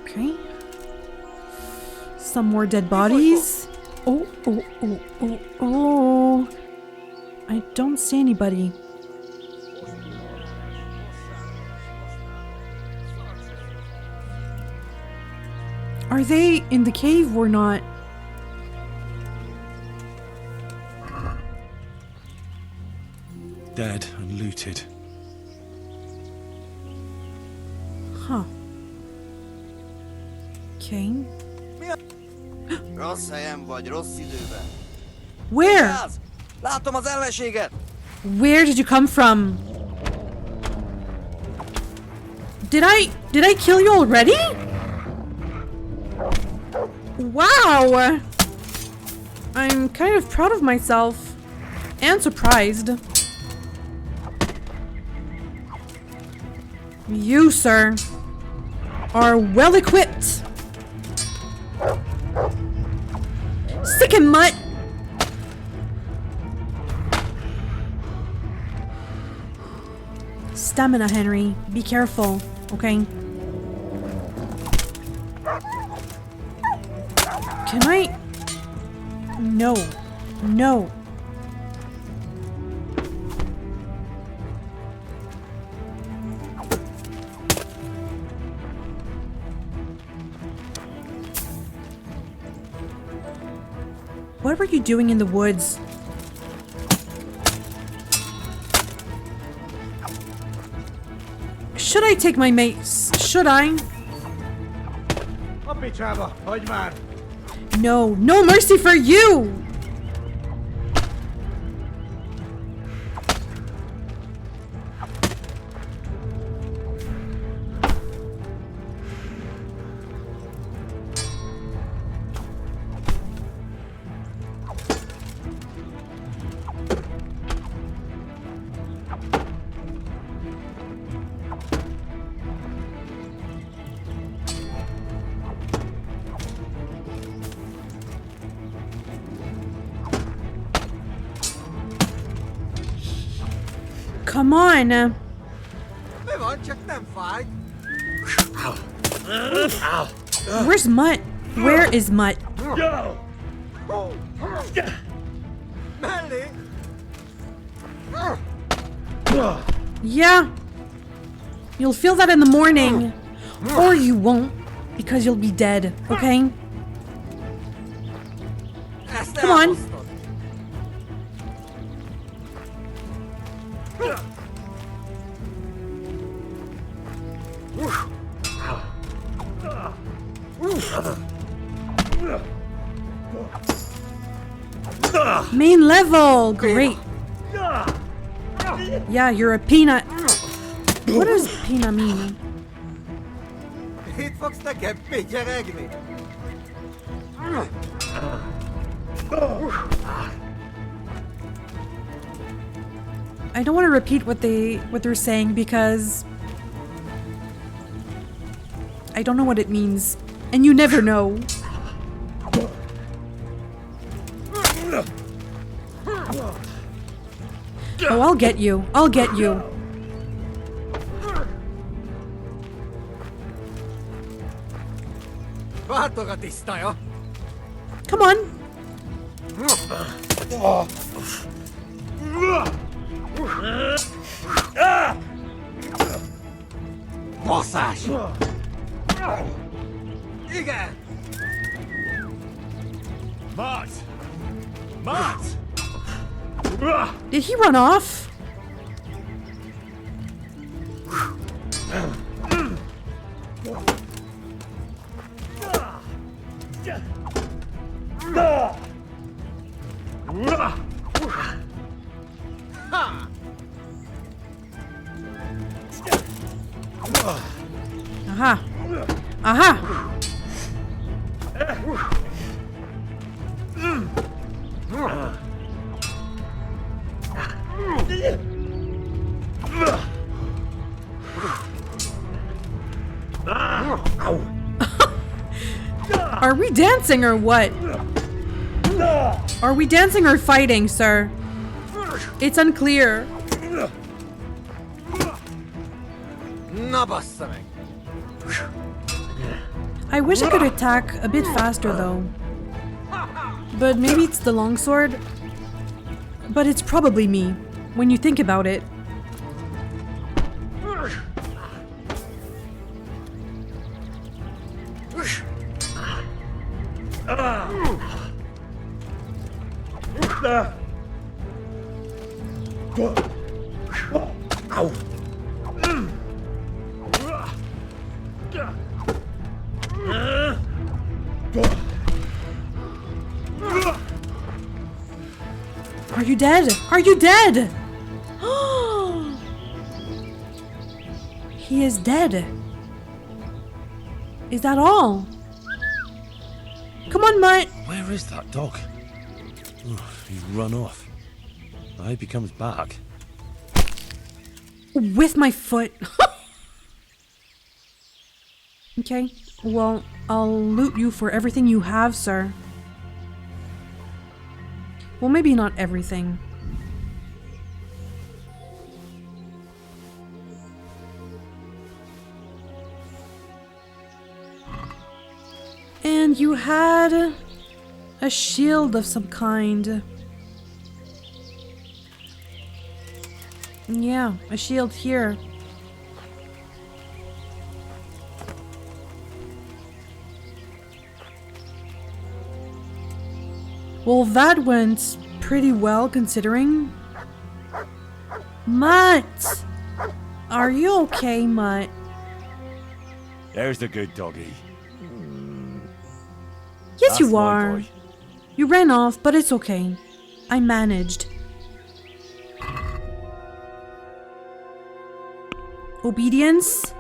Okay. Some more dead bodies. Oh. I don't see anybody. Are they in the cave or not? Dead and looted. Huh. Okay. Rossz helyen vagy, rossz időben. Where? Látom az ellenséget! Where did you come from? Did I kill you already? Wow! I'm kind of proud of myself and surprised. You, sir, are well equipped. Sick and mutt! Stamina, Henry. Be careful, okay? Can I? No. No. What were you doing in the woods? Should I take my mace? Should I? No, no mercy for you! Come on. Mi van, csak nem fáj? Where's Mutt? Where is Mutt? Mellé! Yeah. You'll feel that in the morning. Or you won't, because you'll be dead, okay? Come on. Main level! Great. Yeah, you're a peanut. What does peanut mean? Itt fogsz nekem pityeregni? I don't want to repeat what they're saying because I don't know what it means, and you never know. Oh, I'll get you. I'll get you. Váltok a tisztája! Come on. Baszás! Igen! Matt! Matt! Did he run off? Aha. Aha. Are we dancing or what? Are we dancing or fighting, sir? It's unclear. Na bassza meg! I wish I could attack a bit faster though. But maybe it's the longsword. But it's probably me, when you think about it. Are you dead? Are you dead? He is dead. Is that all? Come on, Mutt. Where is that dog? He's run off. I hope he comes back. With my foot. Okay, well, I'll loot you for everything you have, sir. Well, maybe not everything. And you had a shield of some kind. Yeah, a shield here. Well, that went pretty well considering. Mutt! Are you okay, Mutt? There's the good doggy. Yes, That's you my are. boy. You ran off, but it's okay. I managed. Obedience?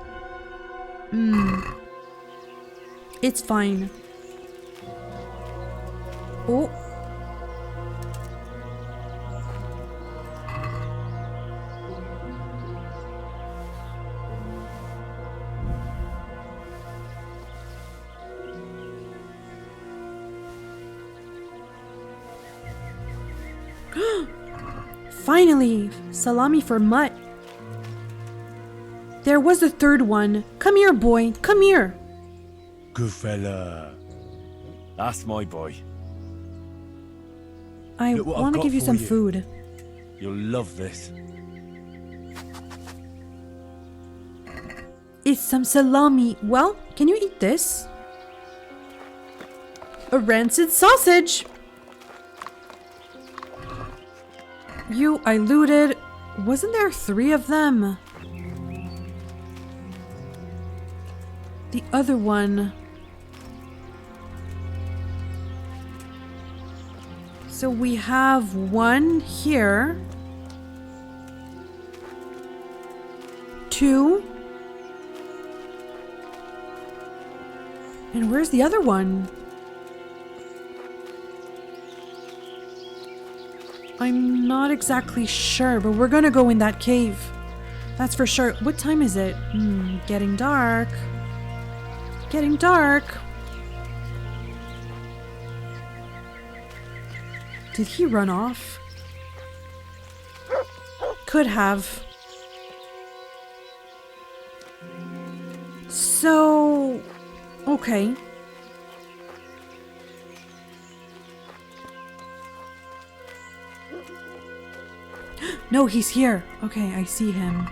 It's fine. Oh. Finally! Salami for Mutt. There was the third one. Come here, boy. Come here. Good fella. That's my boy. I Look what I've want to got give you for some you. food. You'll love this. It's some salami. Well, can you eat this? A rancid sausage. I looted. Wasn't there 3 of them? The other one. So we have one here. 2. And where's the other one? I'm not exactly sure, but we're gonna go in that cave. That's for sure. What time is it? Getting dark. Getting dark. Did he run off? Could have. So... okay. No, he's here. Okay, I see him.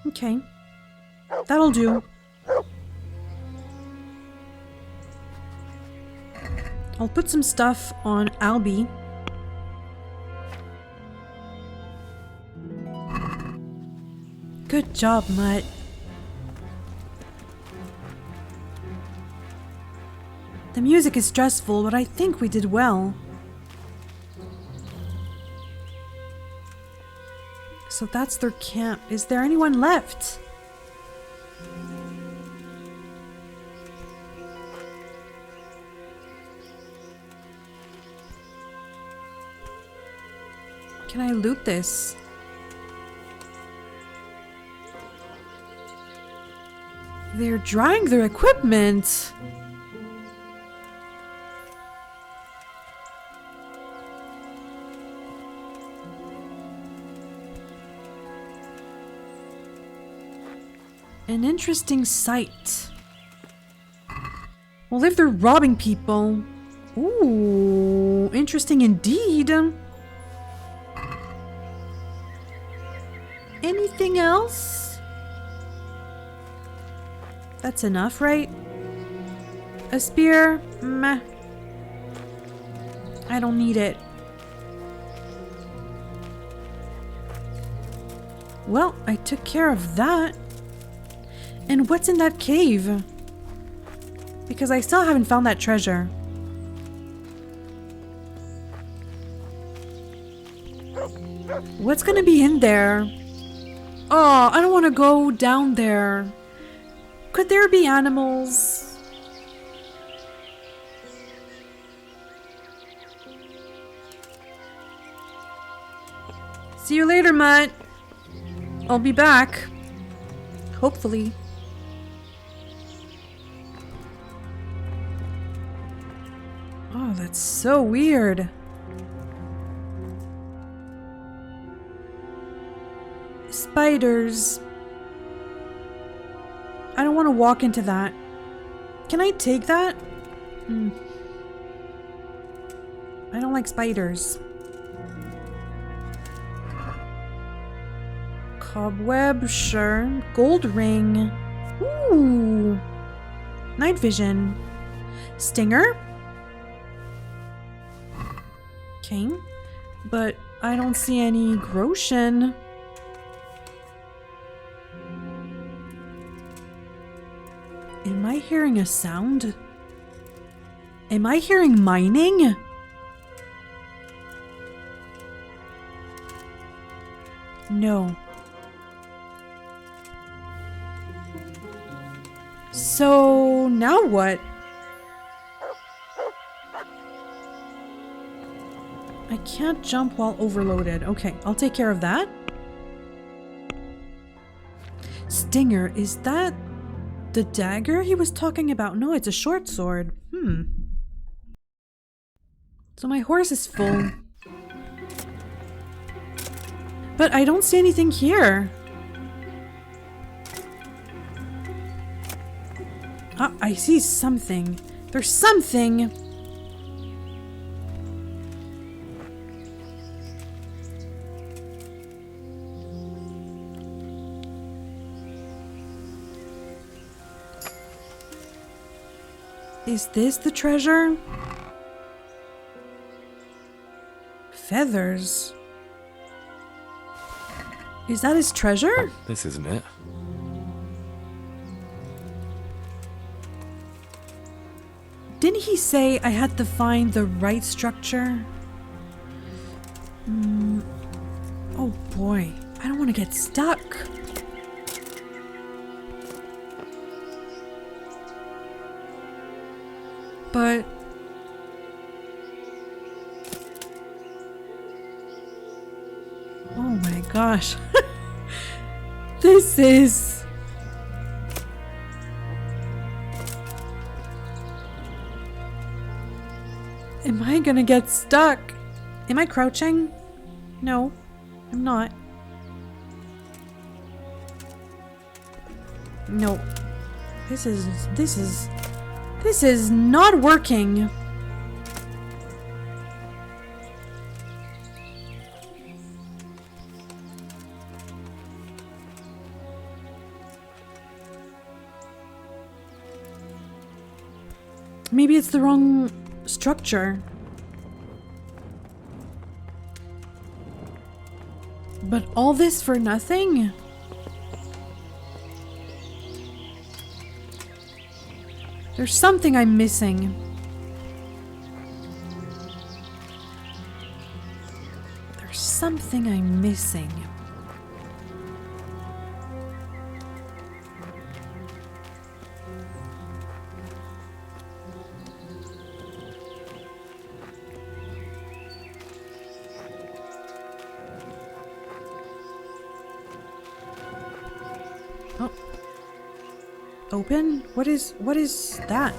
Okay. That'll do. I'll put some stuff on Albie. Good job, Mutt. The music is stressful, but I think we did well. So that's their camp. Is there anyone left? Can I loot this? They're drying their equipment. An interesting sight. Well, if they're robbing people... ooh, interesting indeed. Anything else? That's enough, right? A spear? Meh. I don't need it. Well, I took care of that. And what's in that cave? Because I still haven't found that treasure. What's gonna be in there? Oh, I don't want to go down there. Could there be animals? See you later, Mutt. I'll be back. Hopefully. Oh, that's so weird. Spiders. I don't want to walk into that. Can I take that? I don't like spiders. Cobweb, sure. Gold ring. Ooh. Night vision. Stinger. Okay. But I don't see any groschen. Am I hearing a sound? Am I hearing mining? No. So now what? I can't jump while overloaded. Okay, I'll take care of that. Stinger, is that the dagger he was talking about? No, it's a short sword. So my horse is full. But I don't see anything here. Ah, I see something. There's something. Is this the treasure? feathers. Is that his treasure? This isn't it. Didn't he say I had to find the right structure? Oh boy, I don't want to get stuck. But oh my gosh. This is Am I gonna get stuck? Am I crouching? No, I'm not. No. This is not working. Maybe it's the wrong structure. But all this for nothing? There's something I'm missing. There's something I'm missing. Oh. Open? What is that?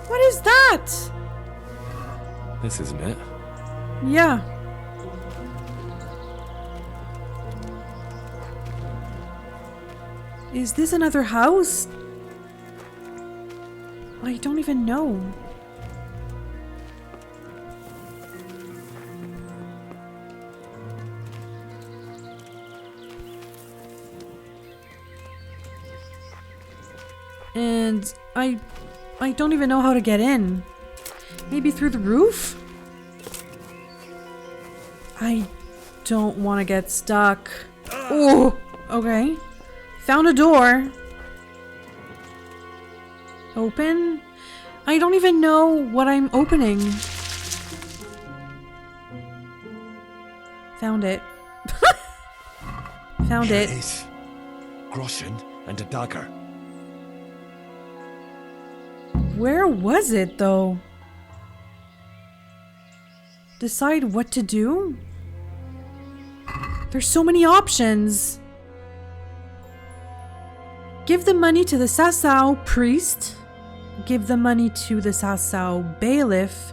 What is that? This isn't it. Yeah. Is this another house? I don't even know. And I don't even know how to get in. Maybe through the roof? I don't want to get stuck. Oh, okay. Found a door. Open? I don't even know what I'm opening. Found it. Found Here it. it is. Groschen and a dagger. Where was it, though? Decide what to do? There's so many options. Give the money to the Sasau priest. Give the money to the Sasau bailiff.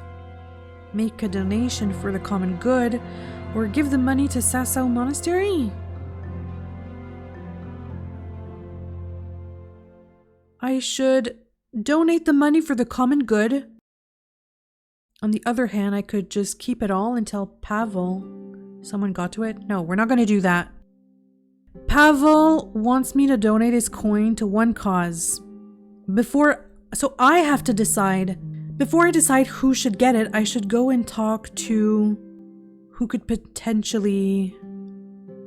Make a donation for the common good. Or give the money to Sasau monastery. I should donate the money for the common good. On the other hand, I could just keep it all until Pavel. Someone got to it? No, we're not going to do that. Pavel wants me to donate his coin to one cause. So I have to decide. Before I decide who should get it, I should go and talk to who could potentially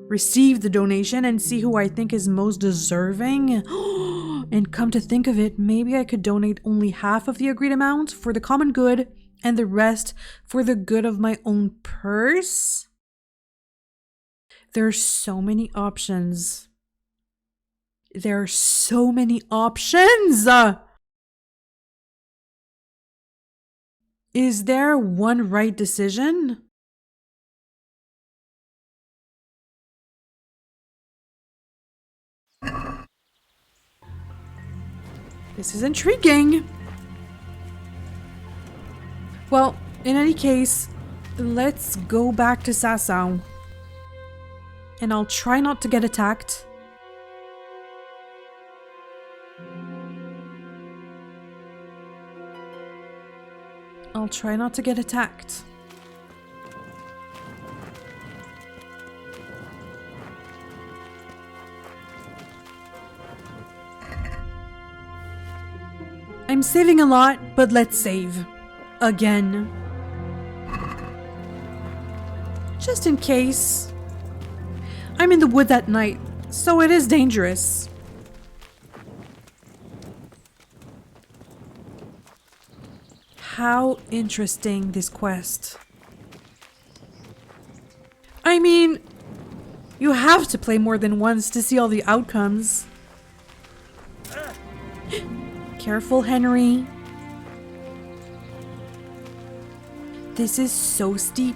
receive the donation and see who I think is most deserving. And come to think of it, maybe I could donate only half of the agreed amount for the common good and the rest for the good of my own purse? There are so many options. There are so many options! Is there one right decision? This is intriguing. Well, in any case, let's go back to Sasau. And I'll try not to get attacked. I'll try not to get attacked. I'm saving a lot, but let's save. Again. Just in case. I'm in the woods at night, so it is dangerous. How interesting, this quest. I mean, you have to play more than once to see all the outcomes. Careful, Henry. This is so steep.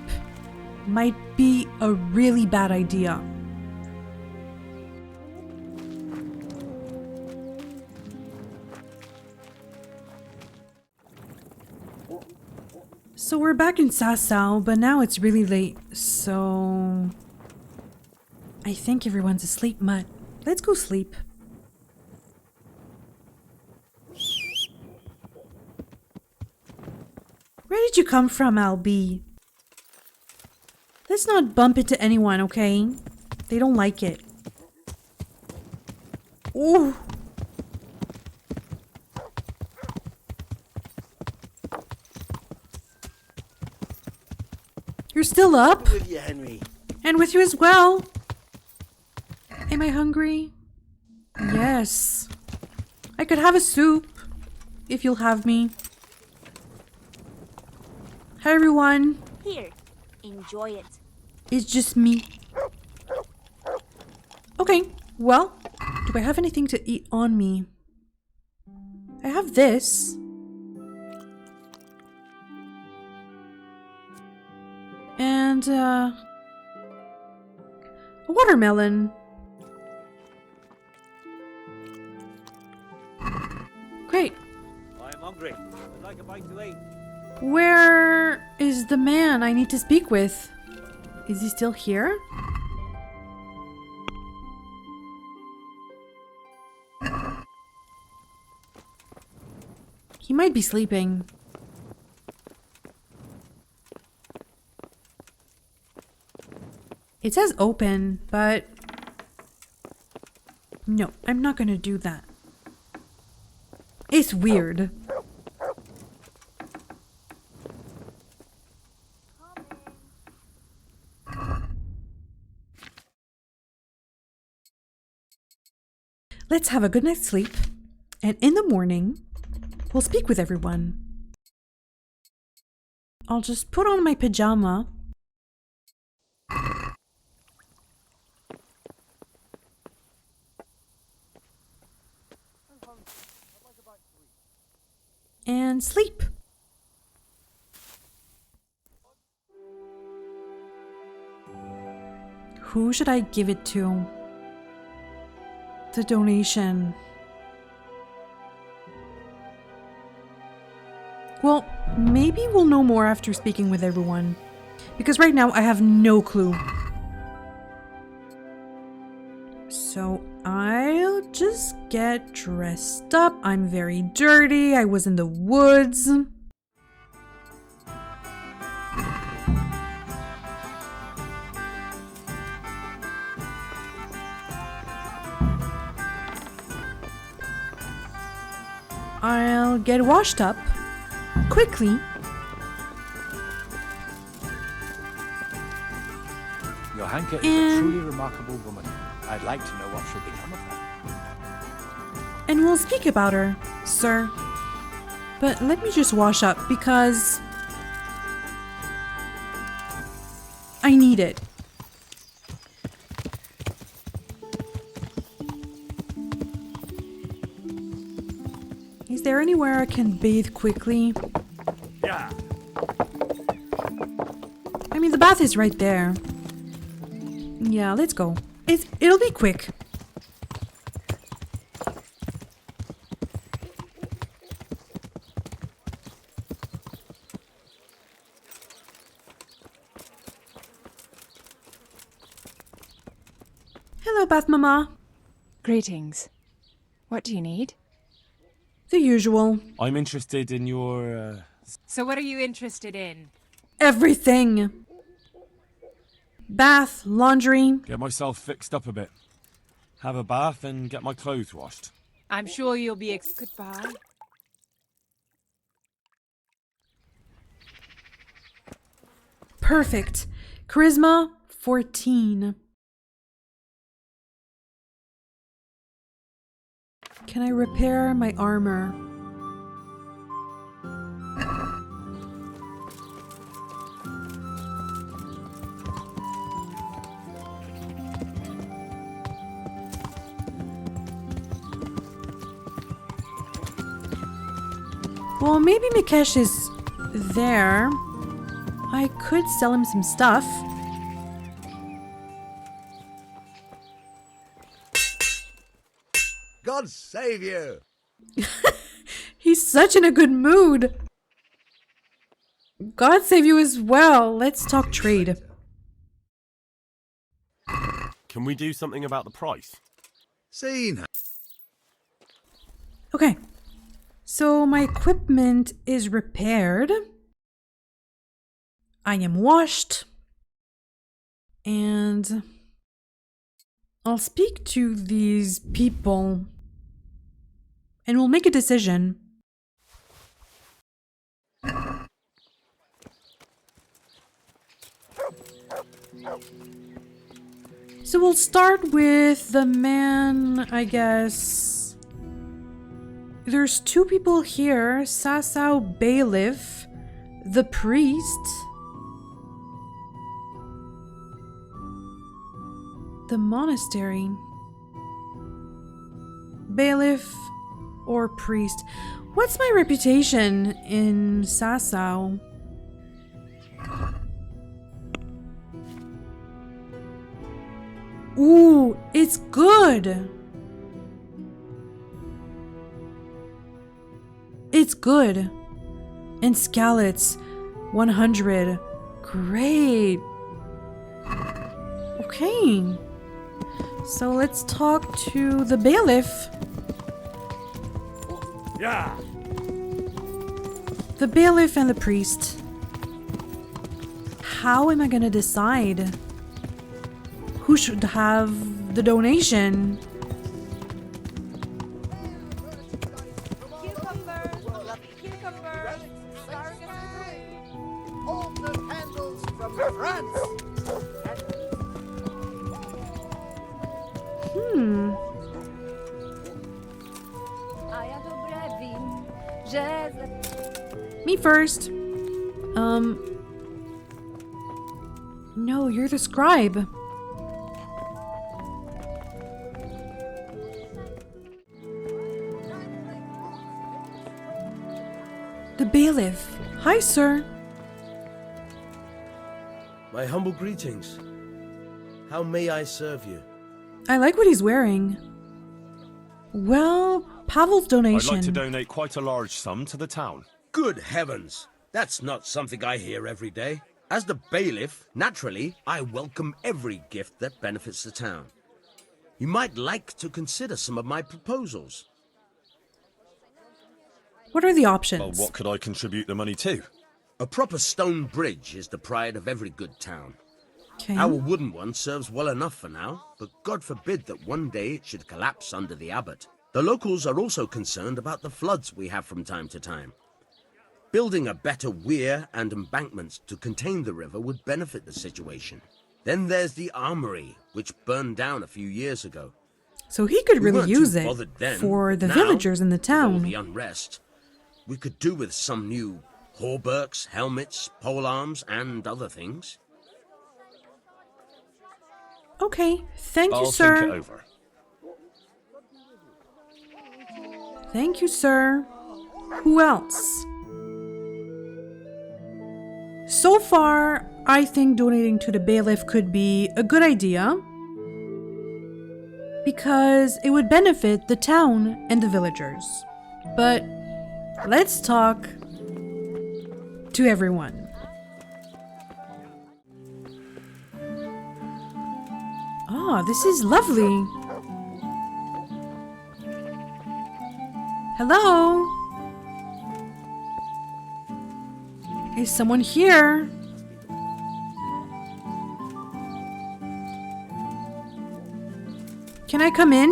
Might be a really bad idea. So we're back in Sasau, but now it's really late, so... I think everyone's asleep, Mutt. Let's go sleep. Where did you come from, Albie? Let's not bump into anyone, okay? They don't like it. Ooh. You're still up? With you, Henry. And with you as well. Am I hungry? Yes. I could have a soup, if you'll have me. Hi, everyone. Here, enjoy it. It's just me. Okay, well, do I have anything to eat on me? I have this. And, a watermelon. Great. I'm hungry. I'd like a bite to eat. Where is the man I need to speak with? Is he still here? He might be sleeping. It says open, but... No, I'm not gonna do that. It's weird. Let's have a good night's sleep, and in the morning, we'll speak with everyone. I'll just put on my pajama. And sleep. Who should I give it to? The donation. Well, maybe we'll know more after speaking with everyone. Because right now I have no clue. So I'll just get dressed up. I'm very dirty. I was in the woods. I'll get washed up quickly. Johanka is a truly remarkable woman. I'd like to know what shall become of her. And we'll speak about her, sir. But let me just wash up because I need it. Is there anywhere I can bathe quickly? Yeah. I mean, the bath is right there. Yeah, let's go. It'll be quick. Hello, Bath Mama. Greetings. What do you need? The usual. I'm interested in your, So what are you interested in? Everything. Bath, laundry. Get myself fixed up a bit. Have a bath and get my clothes washed. I'm sure you'll be Goodbye. Perfect. Charisma 14. Can I repair my armor? Well, maybe Mikesh is there. I could sell him some stuff. God save you! He's such in a good mood. God save you as well. Let's talk trade. Can we do something about the price? Seen. Okay. So my equipment is repaired. I am washed. And I'll speak to these people. And we'll make a decision. So we'll start with the man, I guess. There's two people here. Sasau Bailiff, the priest. The monastery. Bailiff or priest. What's my reputation in Sasau? Ooh, it's good. It's good. And Skalitz, 100. Great. Okay. So let's talk to the bailiff. Yeah. The bailiff and the priest. How am I gonna decide who should have the donation? Me first. No, you're the scribe. The bailiff. Hi, sir. My humble greetings. How may I serve you? I like what he's wearing. Well, Pavel's donation. I'd like to donate quite a large sum to the town. Good heavens! That's not something I hear every day. As the bailiff, naturally, I welcome every gift that benefits the town. You might like to consider some of my proposals. What are the options? Well, what could I contribute the money to? A proper stone bridge is the pride of every good town. Okay. Our wooden one serves well enough for now, but God forbid that one day it should collapse under the abbot. The locals are also concerned about the floods we have from time to time. Building a better weir and embankments to contain the river would benefit the situation. Then there's the armory, which burned down a few years ago. So he could We really weren't use too it bothered then, for but the now, villagers in the with all the town. unrest, we could do with some new hauberks, helmets, polearms, and other things. Okay, thank you, I'll sir. think it over. Thank you, sir. Who else? So far, I think donating to the bailiff could be a good idea because it would benefit the town and the villagers. But let's talk to everyone. Ah, this is lovely. Hello? Is someone here? Can I come in?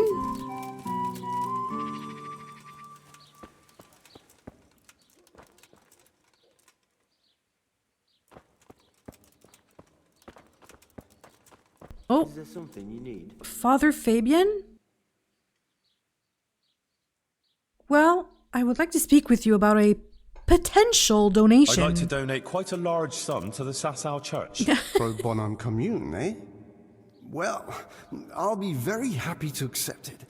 Oh, Is there something you need? Father Fabian? Well, I would like to speak with you about a potential donation. I'd like to donate quite a large sum to the Sasau Church. Pro bonum commune, eh? Well, I'll be very happy to accept it.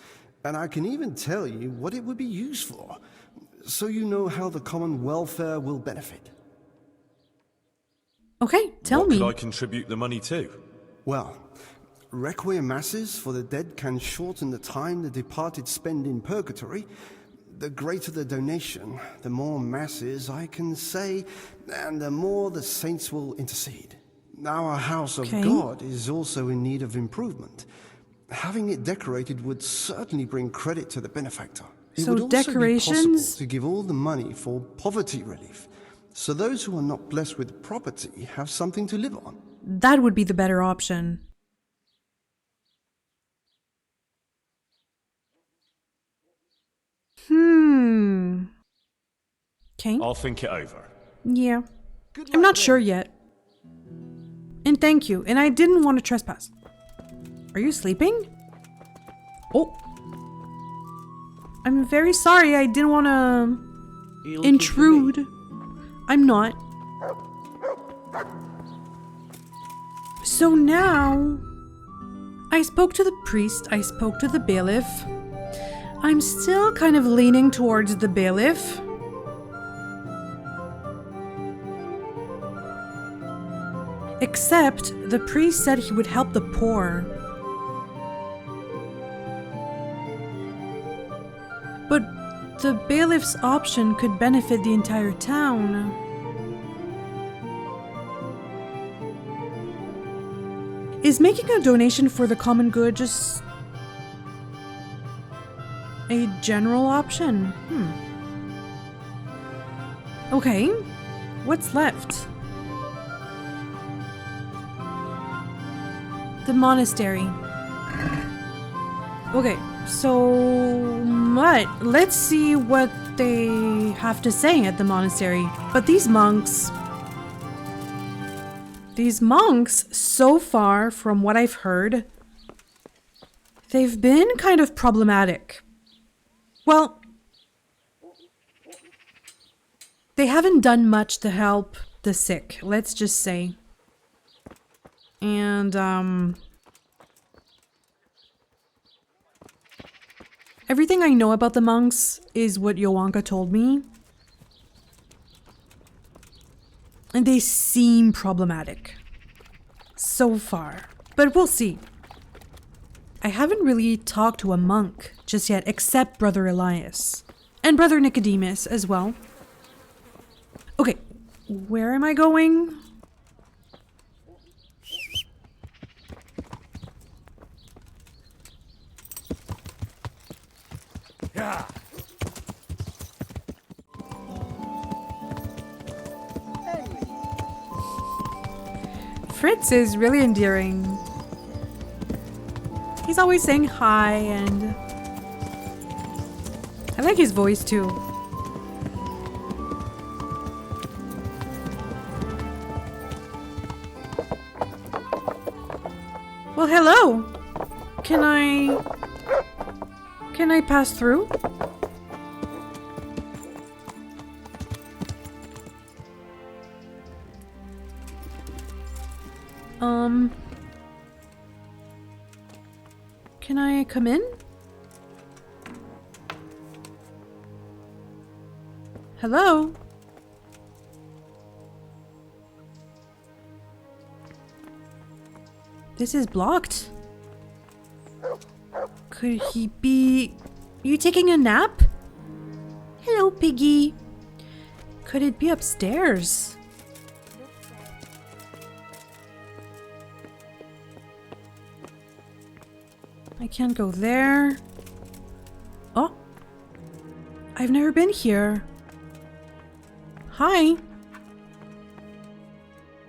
And I can even tell you what it would be used for, so you know how the common welfare will benefit. Okay, tell me. What could I contribute the money to? Well, requiem masses for the dead can shorten the time the departed spend in purgatory. The greater the donation, the more masses I can say, and the more the saints will intercede. Our house of God is also in need of improvement. Having it decorated would certainly bring credit to the benefactor. It would also be possible to give all the money for poverty relief, so those who are not blessed with property have something to live on. That would be the better option. Okay. I'll think it over. Yeah. I'm not sure yet. And thank you. And I didn't want to trespass. Are you sleeping? Oh. I'm very sorry. I didn't want to intrude. I'm not. So now, I spoke to the priest. I spoke to the bailiff. I'm still kind of leaning towards the bailiff. Except the priest said he would help the poor. But the bailiff's option could benefit the entire town. Is making a donation for the common good just a general option? Okay, what's left? The monastery. Okay, so let's see what they have to say at the monastery. But these monks, so far from what I've heard, they've been kind of problematic. Well, they haven't done much to help the sick, let's just say. And, everything I know about the monks is what Johanka told me. And they seem problematic. So far. But we'll see. I haven't really talked to a monk just yet, except Brother Elias. And Brother Nicodemus as well. Okay, where am I going? Yeah. Fritz is really endearing. He's always saying hi, and I like his voice too. Well, hello. Can I pass through? Can I come in? Hello? This is blocked. Could he be... You taking a nap? Hello, Piggy. Could it be upstairs? I can't go there. Oh. I've never been here. Hi.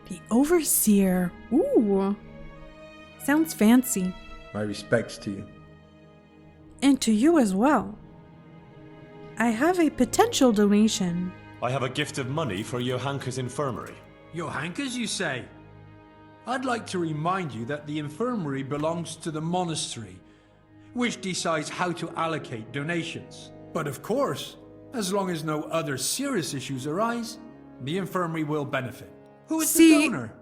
The Overseer. Ooh. Sounds fancy. My respects to you. And to you as well. I have a potential donation. I have a gift of money for Johanka's infirmary. Johanka's, you say? I'd like to remind you that the infirmary belongs to the monastery, which decides how to allocate donations. But of course, as long as no other serious issues arise, the infirmary will benefit. Who is the donor?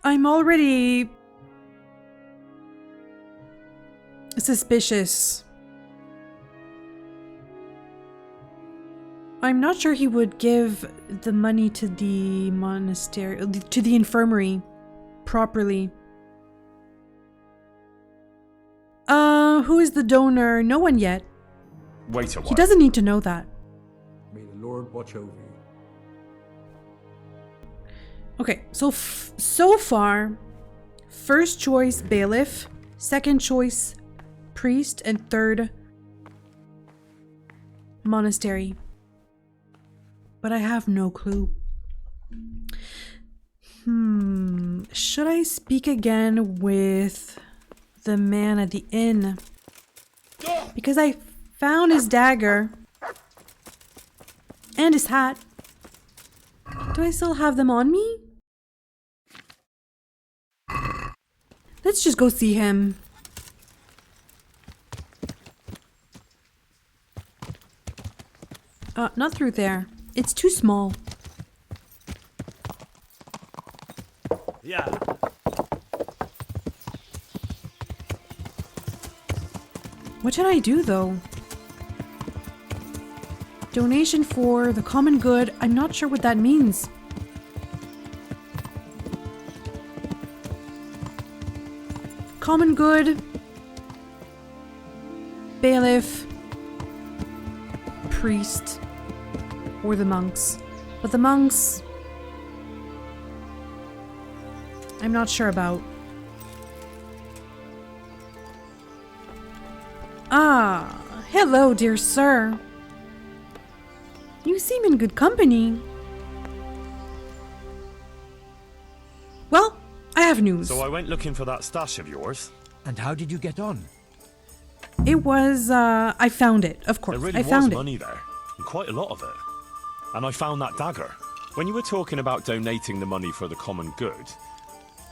I'm already suspicious. I'm not sure he would give the money to the monastery, to the infirmary, properly. Who is the donor? No one yet. Wait a while. He doesn't need to know that. May the Lord watch over you. Okay, so so far, first choice bailiff, second choice priest, and third monastery. But I have no clue. Should I speak again with the man at the inn? Because I found his dagger and his hat. Do I still have them on me? Let's just go see him. Not through there. It's too small. Yeah. What should I do though? Donation for the common good. I'm not sure what that means. Common good. Bailiff. Priest. Or the monks. But the monks, I'm not sure about. Ah, hello, dear sir. You seem in good company. Well, I have news. So I went looking for that stash of yours. And how did you get on? It was, I found it, of course. There really I found was money there, and quite a lot of it. And I found that dagger. When you were talking about donating the money for the common good,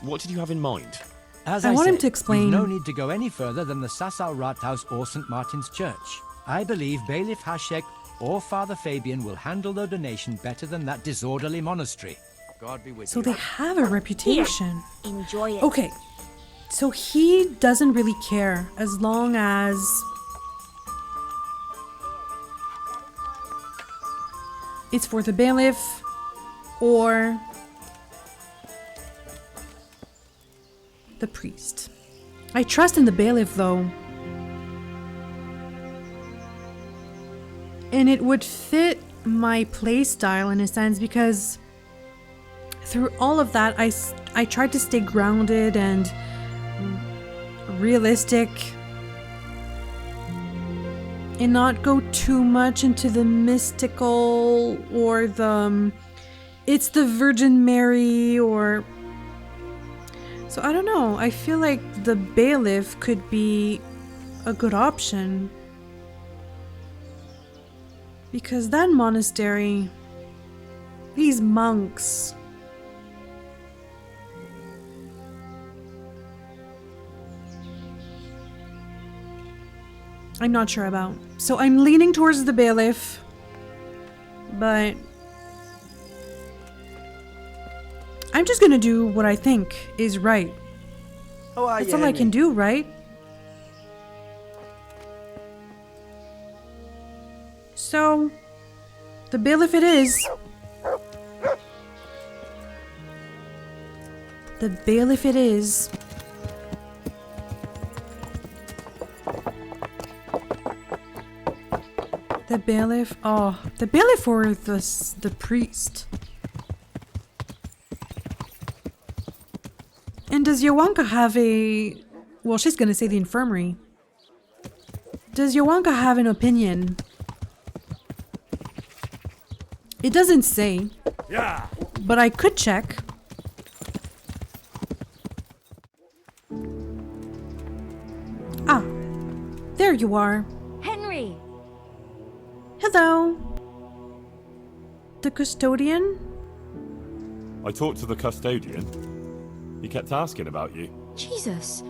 what did you have in mind? As I want him said, to explain. we've no need to go any further than the Sasau Rathaus or St. Martin's Church. I believe Bailiff Hashek or Father Fabian will handle the donation better than that disorderly monastery. God be with So you. they have a reputation. Here, enjoy it. Okay, so he doesn't really care as long as it's for the bailiff or the priest. I trust in the bailiff though. And it would fit my play style in a sense because through all of that I tried to stay grounded and realistic and not go too much into the mystical or the it's the Virgin Mary or so I don't know. I feel like the bailiff could be a good option because that monastery, these monks, I'm not sure about. So I'm leaning towards the bailiff, but I'm just gonna do what I think is right. How are That's you, all I Henry? can do, right? So, the bailiff it is. The bailiff it is. The bailiff, oh, the bailiff or the priest. And does Johanka have a, well, she's gonna say the infirmary. Does Johanka have an opinion? It doesn't say. Yeah. But I could check. Ah, there you are. Henry! Hello. The custodian? I talked to the custodian. He kept asking about you. Jesus.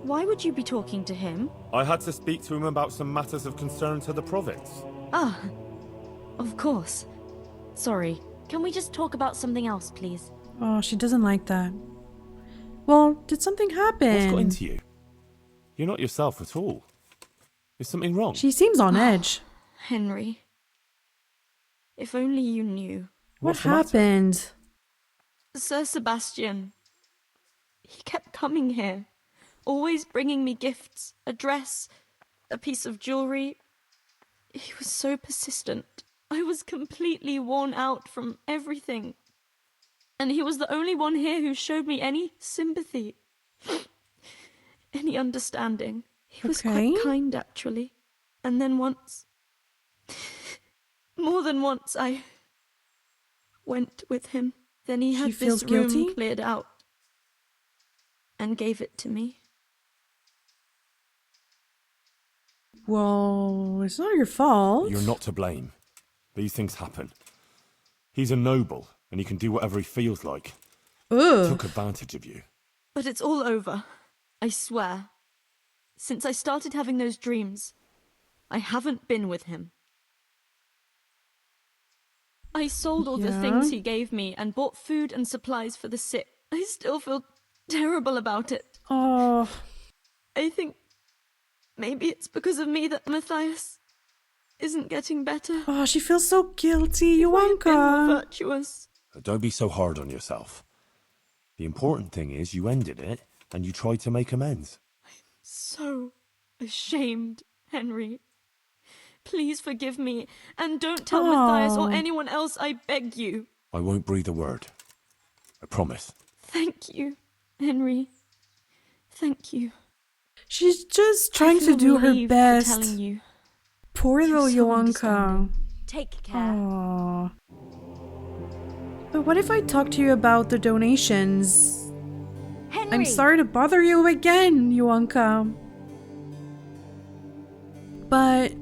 Why would you be talking to him? I had to speak to him about some matters of concern to the province. Ah, of course. Sorry. Can we just talk about something else, please? Oh, she doesn't like that. Well, did something happen? What's got into you? You're not yourself at all. Is something wrong? She seems on edge. Henry. If only you knew. What happened? Sir Sebastian. He kept coming here. Always bringing me gifts. A dress. A piece of jewelry. He was so persistent. I was completely worn out from everything. And he was the only one here who showed me any sympathy. Any understanding. He was quite kind, actually. And then once... more than once, I went with him. Then he had this room cleared out. And gave it to me. Well, it's not your fault. You're not to blame. These things happen. He's a noble, and he can do whatever he feels like. Ugh. He took advantage of you. But it's all over. I swear. Since I started having those dreams, I haven't been with him. I sold all the things he gave me and bought food and supplies for the sick. I still feel terrible about it. Oh. I think maybe it's because of me that Matthias isn't getting better. Oh, she feels so guilty, Johanka. Virtuous. Don't be so hard on yourself. The important thing is you ended it and you tried to make amends. I'm so ashamed, Henry. Please forgive me and don't tell Matthias or anyone else, I beg you. I won't breathe a word. I promise. Thank you, Henry. Thank you. She's just trying to do her best. Telling you. Poor little Johanka. Take care. Aww. But what if I talk to you about the donations? Henry. I'm sorry to bother you again, Johanka. But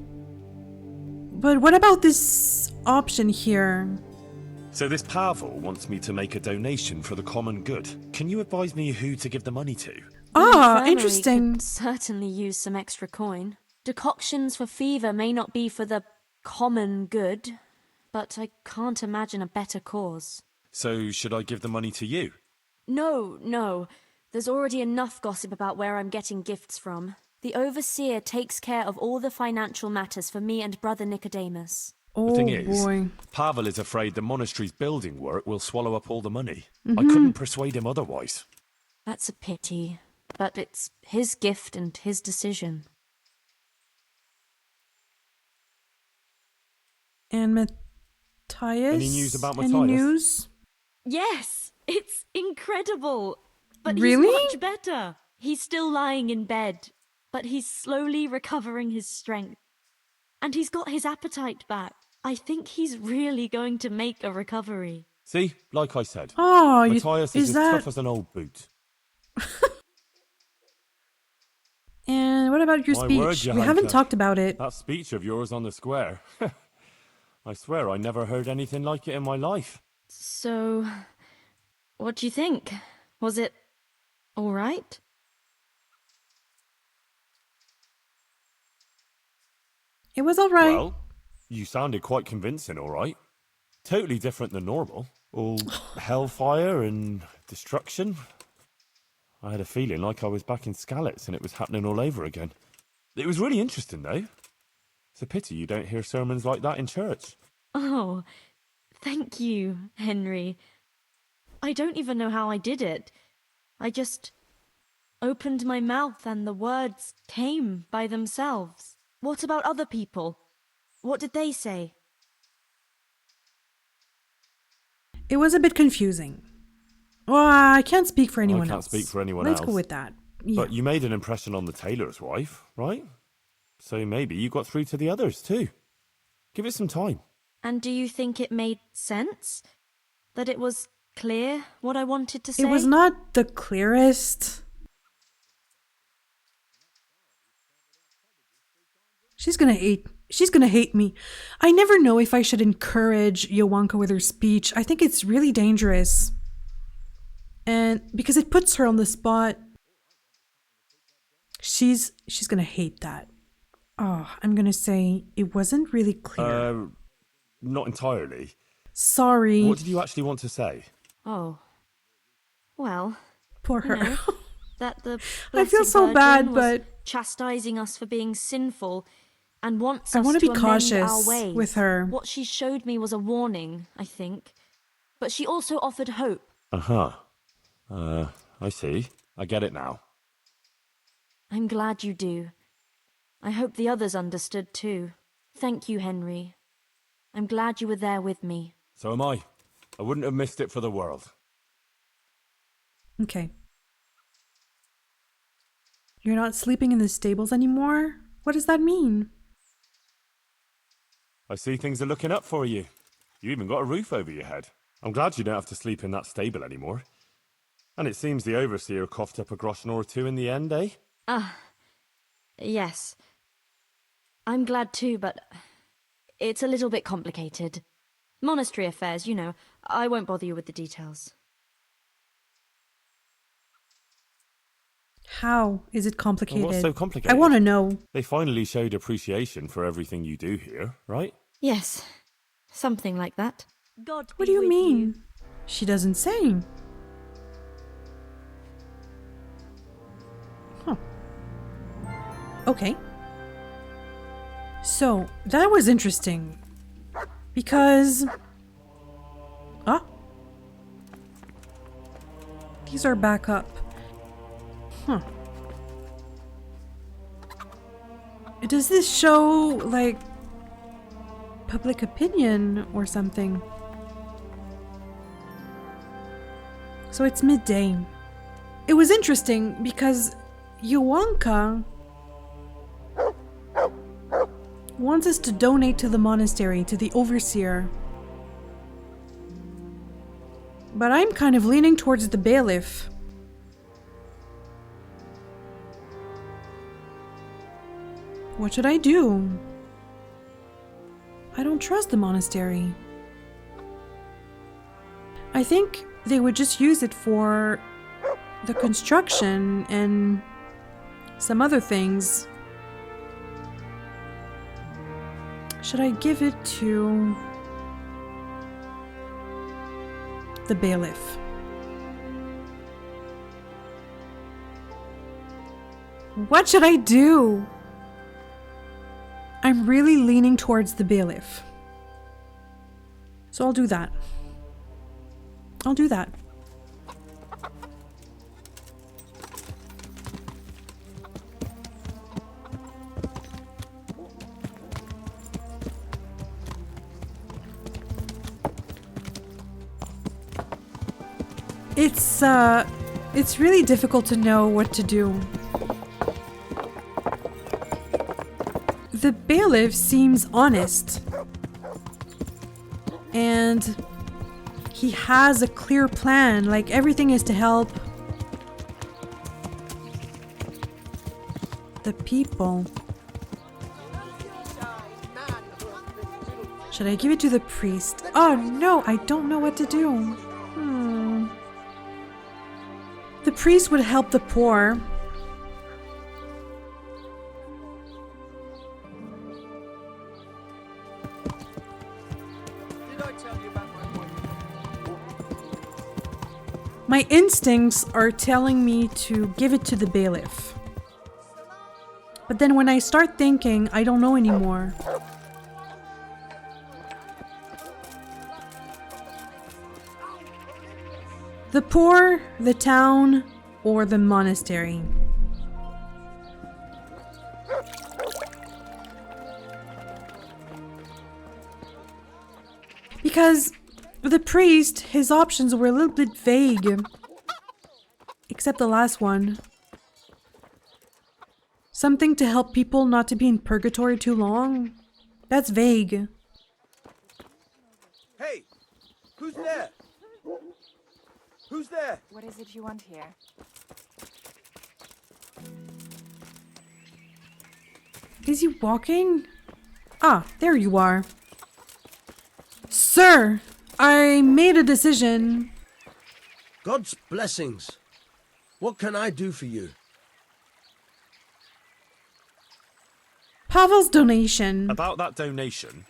what about this option here? So this Pavel wants me to make a donation for the common good. Can you advise me who to give the money to? Ah, interesting. Could certainly use some extra coin. Decoctions for fever may not be for the common good, but I can't imagine a better cause. So should I give the money to you? No. There's already enough gossip about where I'm getting gifts from. The overseer takes care of all the financial matters for me and brother Nicodemus. The thing is, Pavel is afraid the monastery's building work will swallow up all the money. I couldn't persuade him otherwise. That's a pity, but it's his gift and his decision. And Matthias? Any news about Matthias? Any news? Yes, it's incredible. But really? He's much better. He's still lying in bed, but he's slowly recovering his strength. And he's got his appetite back. I think he's really going to make a recovery. See, like I said, Matthias is as tough as an old boot. And what about your speech? Word, we haven't talked about it. That speech of yours on the square. I swear I never heard anything like it in my life. So, what do you think? Was it all right? It was all right. Well, you sounded quite convincing, all right. Totally different than normal. All hellfire and destruction. I had a feeling like I was back in Skalitz and it was happening all over again. It was really interesting, though. It's a pity you don't hear sermons like that in church. Oh, thank you, Henry. I don't even know how I did it. I just opened my mouth and the words came by themselves. What about other people? What did they say? It was a bit confusing. Well, I can't speak for anyone else. I can't speak for anyone Let's else. go with that. Yeah. But you made an impression on the tailor's wife, right? So maybe you got through to the others too. Give it some time. And do you think it made sense? That it was clear what I wanted to say? It was not the clearest. She's gonna hate me. I never know if I should encourage Johanka with her speech. I think it's really dangerous. And because it puts her on the spot, she's gonna hate that. Oh, I'm gonna say it wasn't really clear. Not entirely. Sorry. What did you actually want to say? Oh. Well. Poor her. You know, that the I feel Blessed so Virgin bad, was but chastising us for being sinful and wants I us want to to be amend our cautious ways. with her. What she showed me was a warning, I think. But she also offered hope. Uh-huh. I see. I get it now. I'm glad you do. I hope the others understood too. Thank you, Henry. I'm glad you were there with me. So am I. I wouldn't have missed it for the world. Okay. You're not sleeping in the stables anymore? What does that mean? I see things are looking up for you. You even got a roof over your head. I'm glad you don't have to sleep in that stable anymore. And it seems the overseer coughed up a groschen or two in the end, eh? Yes. I'm glad too, but it's a little bit complicated. Monastery affairs, you know. I won't bother you with the details. How is it complicated? Well, what's so complicated? I want to know. They finally showed appreciation for everything you do here, right? Yes. Something like that. God What be do you with mean? She doesn't say. Huh. Okay. So, that was interesting. Because... Ah. These are back up. Huh. Does this show, like, public opinion or something? So it's midday. It was interesting because Johanka wants us to donate to the monastery, to the overseer. But I'm kind of leaning towards the bailiff. What should I do? I don't trust the monastery. I think they would just use it for the construction and some other things. Should I give it to the bailiff? What should I do? I'm really leaning towards the bailiff. So I'll do that. I'll do that. It's really difficult to know what to do. The bailiff seems honest. And he has a clear plan, like everything is to help the people. Should I give it to the priest? Oh no, I don't know what to do. The priest would help the poor. My instincts are telling me to give it to the bailiff. But then when I start thinking, I don't know anymore. The poor, the town, or the monastery. Because the priest, his options were a little bit vague. Except the last one. Something to help people not to be in purgatory too long. That's vague. Hey! Who's there? Who's there? What is it you want here? Is he walking? Ah, there you are. Sir, I made a decision. God's blessings. What can I do for you? Pavel's donation. About that donation.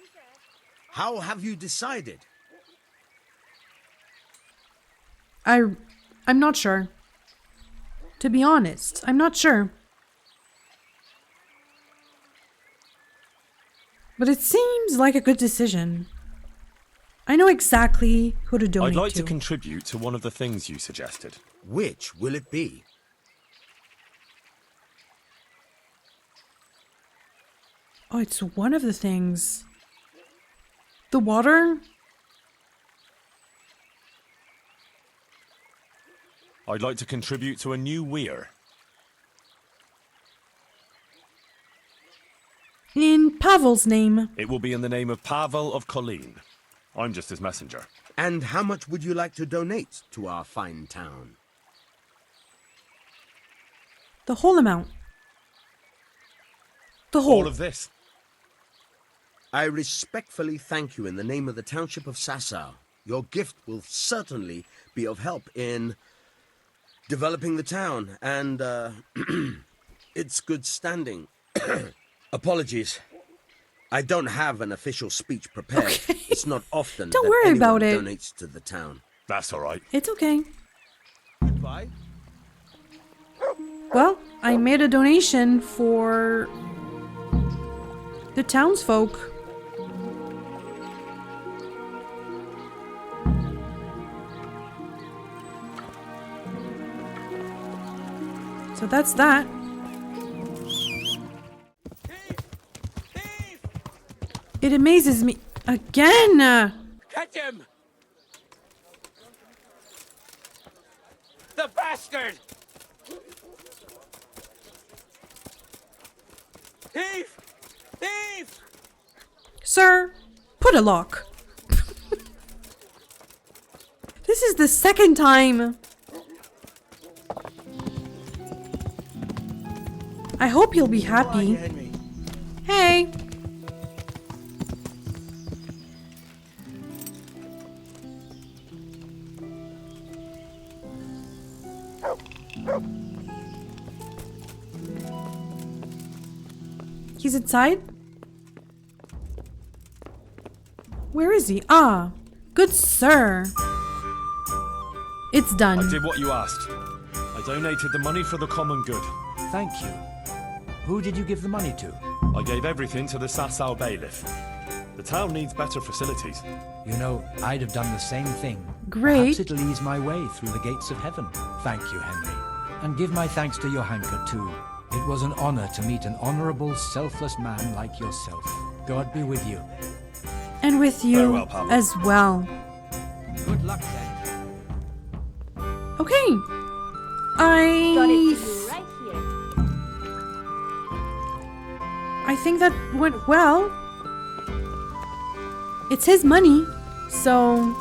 How have you decided? I'm not sure. To be honest, I'm not sure. But it seems like a good decision. I know exactly who to donate I'd like to. to contribute to one of the things you suggested. Which will it be? Oh, it's one of the things. The water? I'd like to contribute to a new weir. In Pavel's name. It will be in the name of Pavel of Colleen. I'm just his messenger. And how much would you like to donate to our fine town? The whole amount. The whole. All of this. I respectfully thank you in the name of the township of Sasau. Your gift will certainly be of help in developing the town and its good standing. Apologies. I don't have an official speech prepared. Okay. It's not often Don't that worry anyone about it. donates to the town. That's all right. It's okay. Goodbye. Well, I made a donation for the townsfolk. So that's that. It amazes me again. Catch him! The bastard! Thief! Thief! Sir, put a lock. This is the second time. I hope you'll be happy. Hey. He's inside? Where is he? Ah, good sir. It's done. I did what you asked. I donated the money for the common good. Thank you. Who did you give the money to? I gave everything to the Sasau bailiff. The town needs better facilities. You know, I'd have done the same thing. Great. Perhaps it'll ease my way through the gates of heaven. Thank you, Henry. And give my thanks to Johanka, too. It was an honor to meet an honorable, selfless man like yourself. God be with you. And with you Farewell, Pavel. as well. Good luck then. Okay. I think that went well. It's his money, so...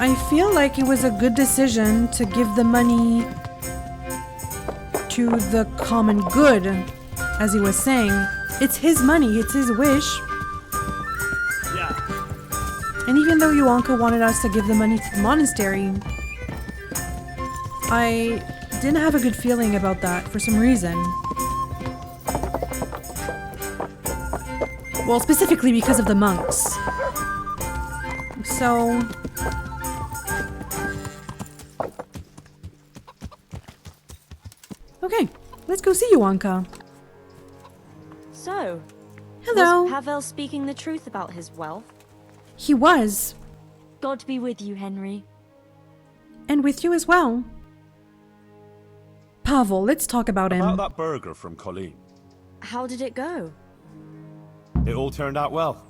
I feel like it was a good decision to give the money to the common good, as he was saying. It's his money, it's his wish. Yeah. And even though Johanka wanted us to give the money to the monastery, I didn't have a good feeling about that for some reason. Well, specifically because of the monks. So... Okay, let's go see Johanka. So, Hello. was Pavel speaking the truth about his wealth? He was. God be with you, Henry. And with you as well. Pavel, let's talk about him. About that burger from Colleen. How did it go? It all turned out well.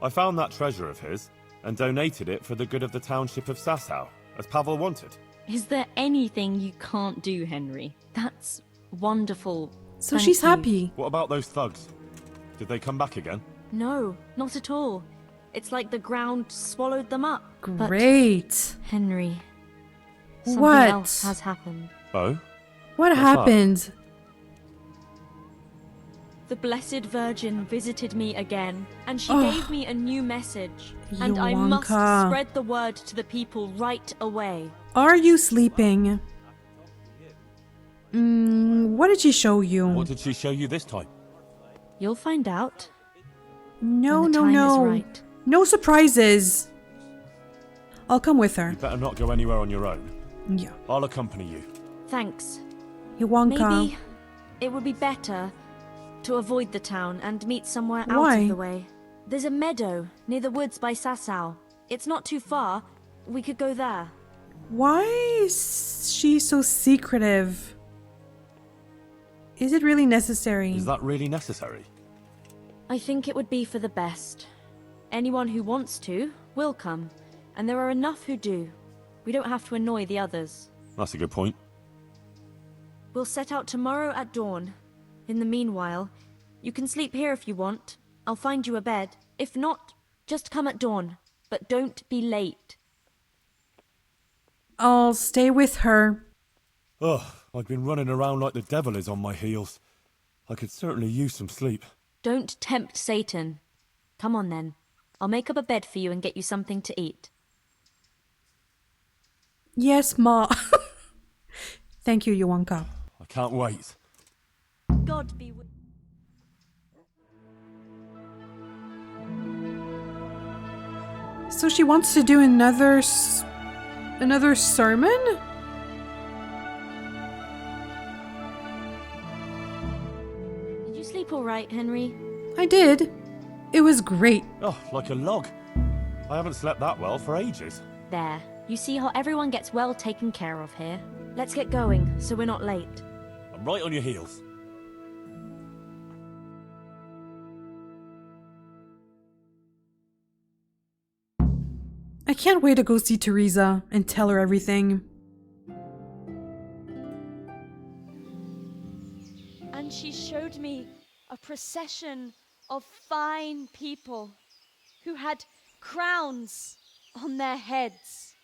I found that treasure of his and donated it for the good of the township of Sasau, as Pavel wanted. Is there anything you can't do, Henry? That's wonderful. So Thank she's you. happy. What about those thugs? Did they come back again? No, not at all. It's like the ground swallowed them up. Great. But, Henry, something What? else has happened. Oh? What What's happened? The Blessed Virgin visited me again, and she Oh. gave me a new message. And I must Johanka. spread the word to the people right away. Are you sleeping? What did she show you? What did she show you this time? You'll find out. No, when the no, time is no. right. No surprises. I'll come with her. You better not go anywhere on your own. Yeah. I'll accompany you. Thanks. Johanka. Maybe it would be better to avoid the town and meet somewhere out Why? of the way. There's a meadow near the woods by Sasau. It's not too far. We could go there. Why is she so secretive? Is it really necessary? Is that really necessary? I think it would be for the best. Anyone who wants to will come, and there are enough who do. We don't have to annoy the others. That's a good point. We'll set out tomorrow at dawn. In the meanwhile, you can sleep here if you want. I'll find you a bed. If not, just come at dawn. But don't be late. I'll stay with her. Ugh, I've been running around like the devil is on my heels. I could certainly use some sleep. Don't tempt Satan. Come on then. I'll make up a bed for you and get you something to eat. Yes, Ma. Thank you, Johanka. I can't wait. God be with So she wants to do another sermon? Did you sleep all right, Henry? I did. It was great. Oh, like a log. I haven't slept that well for ages. There. You see how everyone gets well taken care of here. Let's get going, so we're not late. I'm right on your heels. I can't wait to go see Teresa and tell her everything. And she showed me a procession of fine people who had crowns on their heads,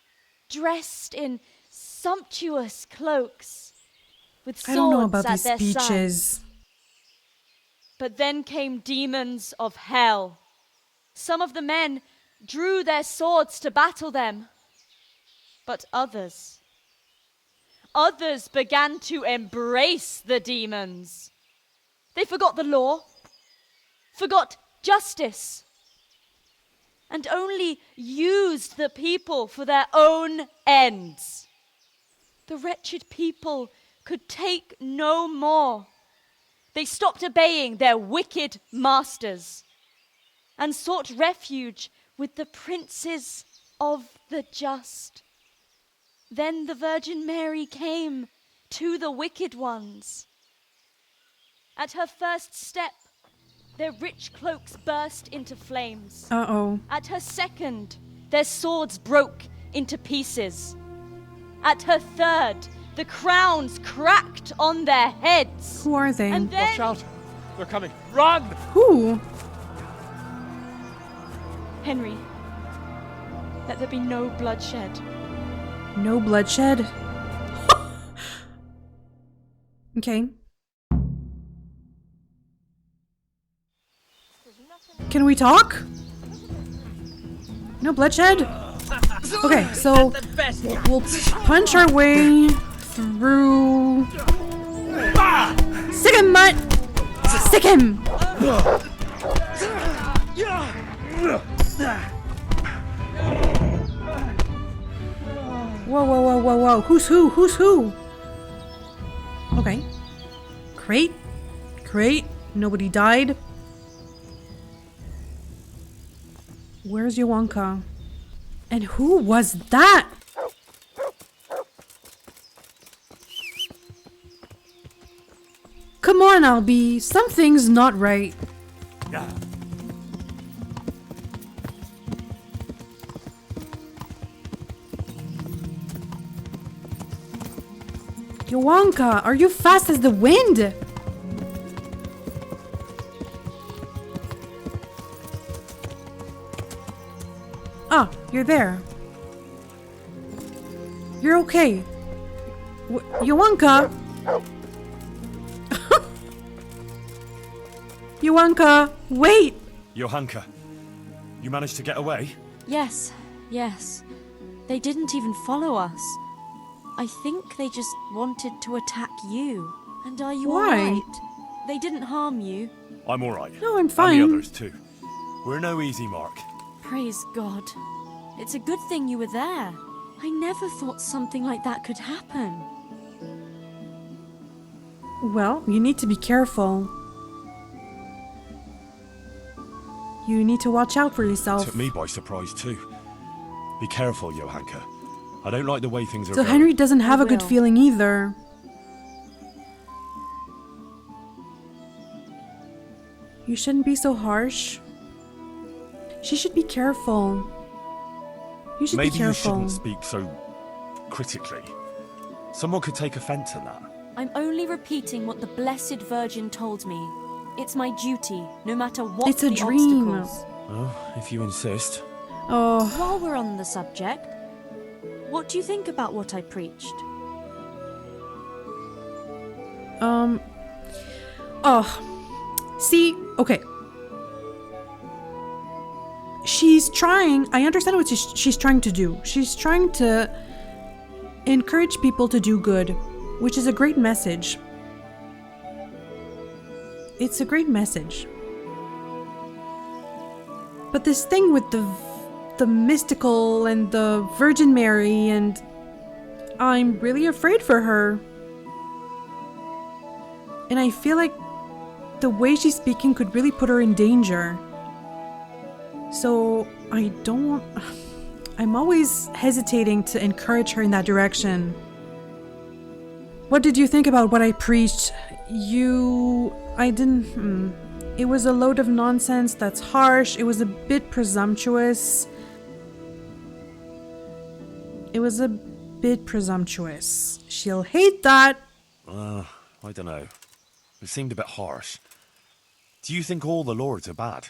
dressed in sumptuous cloaks, with swords I don't know about at these their speeches. sides. But then came demons of hell. Some of the men drew their swords to battle them, but others began to embrace the demons. They forgot the law, forgot justice, and only used the people for their own ends. The wretched people could take no more. They stopped obeying their wicked masters and sought refuge with the princes of the just. Then the Virgin Mary came to the wicked ones. At her first step, their rich cloaks burst into flames. Uh-oh. At her second, their swords broke into pieces. At her third, the crowns cracked on their heads. Who are they? And then... Watch out! They're coming! Run! Who? Henry, let there be no bloodshed. No bloodshed? Okay. Can we talk? No bloodshed? Okay, so we'll punch our way through. Stick him, Mutt! Stick him! Whoa, whoa, whoa, whoa, whoa. Who's who? Who's who? Okay. Crate. Crate. Nobody died. Where's Johanka? And who was that? Come on, Albie. Something's not right. Johanka, are you fast as the wind? Ah, you're there. You're okay. Johanka, wait! Johanka, you managed to get away? Yes, yes. They didn't even follow us. I think they just wanted to attack you. And are you Why? alright? They didn't harm you. I'm alright. No, I'm fine. And the others too. We're no easy mark. Praise God. It's a good thing you were there. I never thought something like that could happen. Well, you need to be careful. You need to watch out for yourself. Took me by surprise too. Be careful, Johanka. I don't like the way things are So going. Henry doesn't have a good will. feeling either. You shouldn't be so harsh. She should be careful. You should Maybe be you careful. shouldn't speak so critically. Someone could take offense at that. I'm only repeating what the Blessed Virgin told me. It's my duty, no matter what It's a the dream. obstacles. Oh, if you insist. Oh, While we're on the subject, what do you think about what I preached? see, okay. She's trying, I understand what she's trying to do. She's trying to encourage people to do good, which is a great message. It's a great message. But this thing with the mystical and the Virgin Mary, and I'm really afraid for her. And I feel like the way she's speaking could really put her in danger. So I'm always hesitating to encourage her in that direction. What did you think about what I preached? It was a load of nonsense that's harsh. It was a bit presumptuous. She'll hate that. I don't know. It seemed a bit harsh. Do you think all the lords are bad?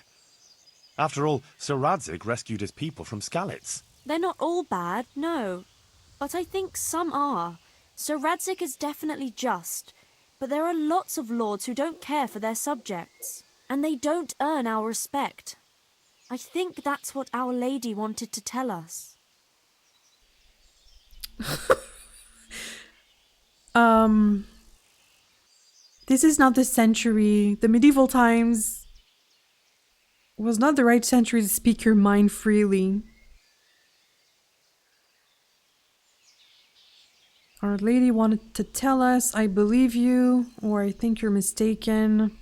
After all, Sir Radzig rescued his people from Skalitz. They're not all bad, no. But I think some are. Sir Radzig is definitely just. But there are lots of lords who don't care for their subjects. And they don't earn our respect. I think that's what Our Lady wanted to tell us. This is not the century. The medieval times was not the right century to speak your mind freely. Our Lady wanted to tell us, I believe you, or I think you're mistaken.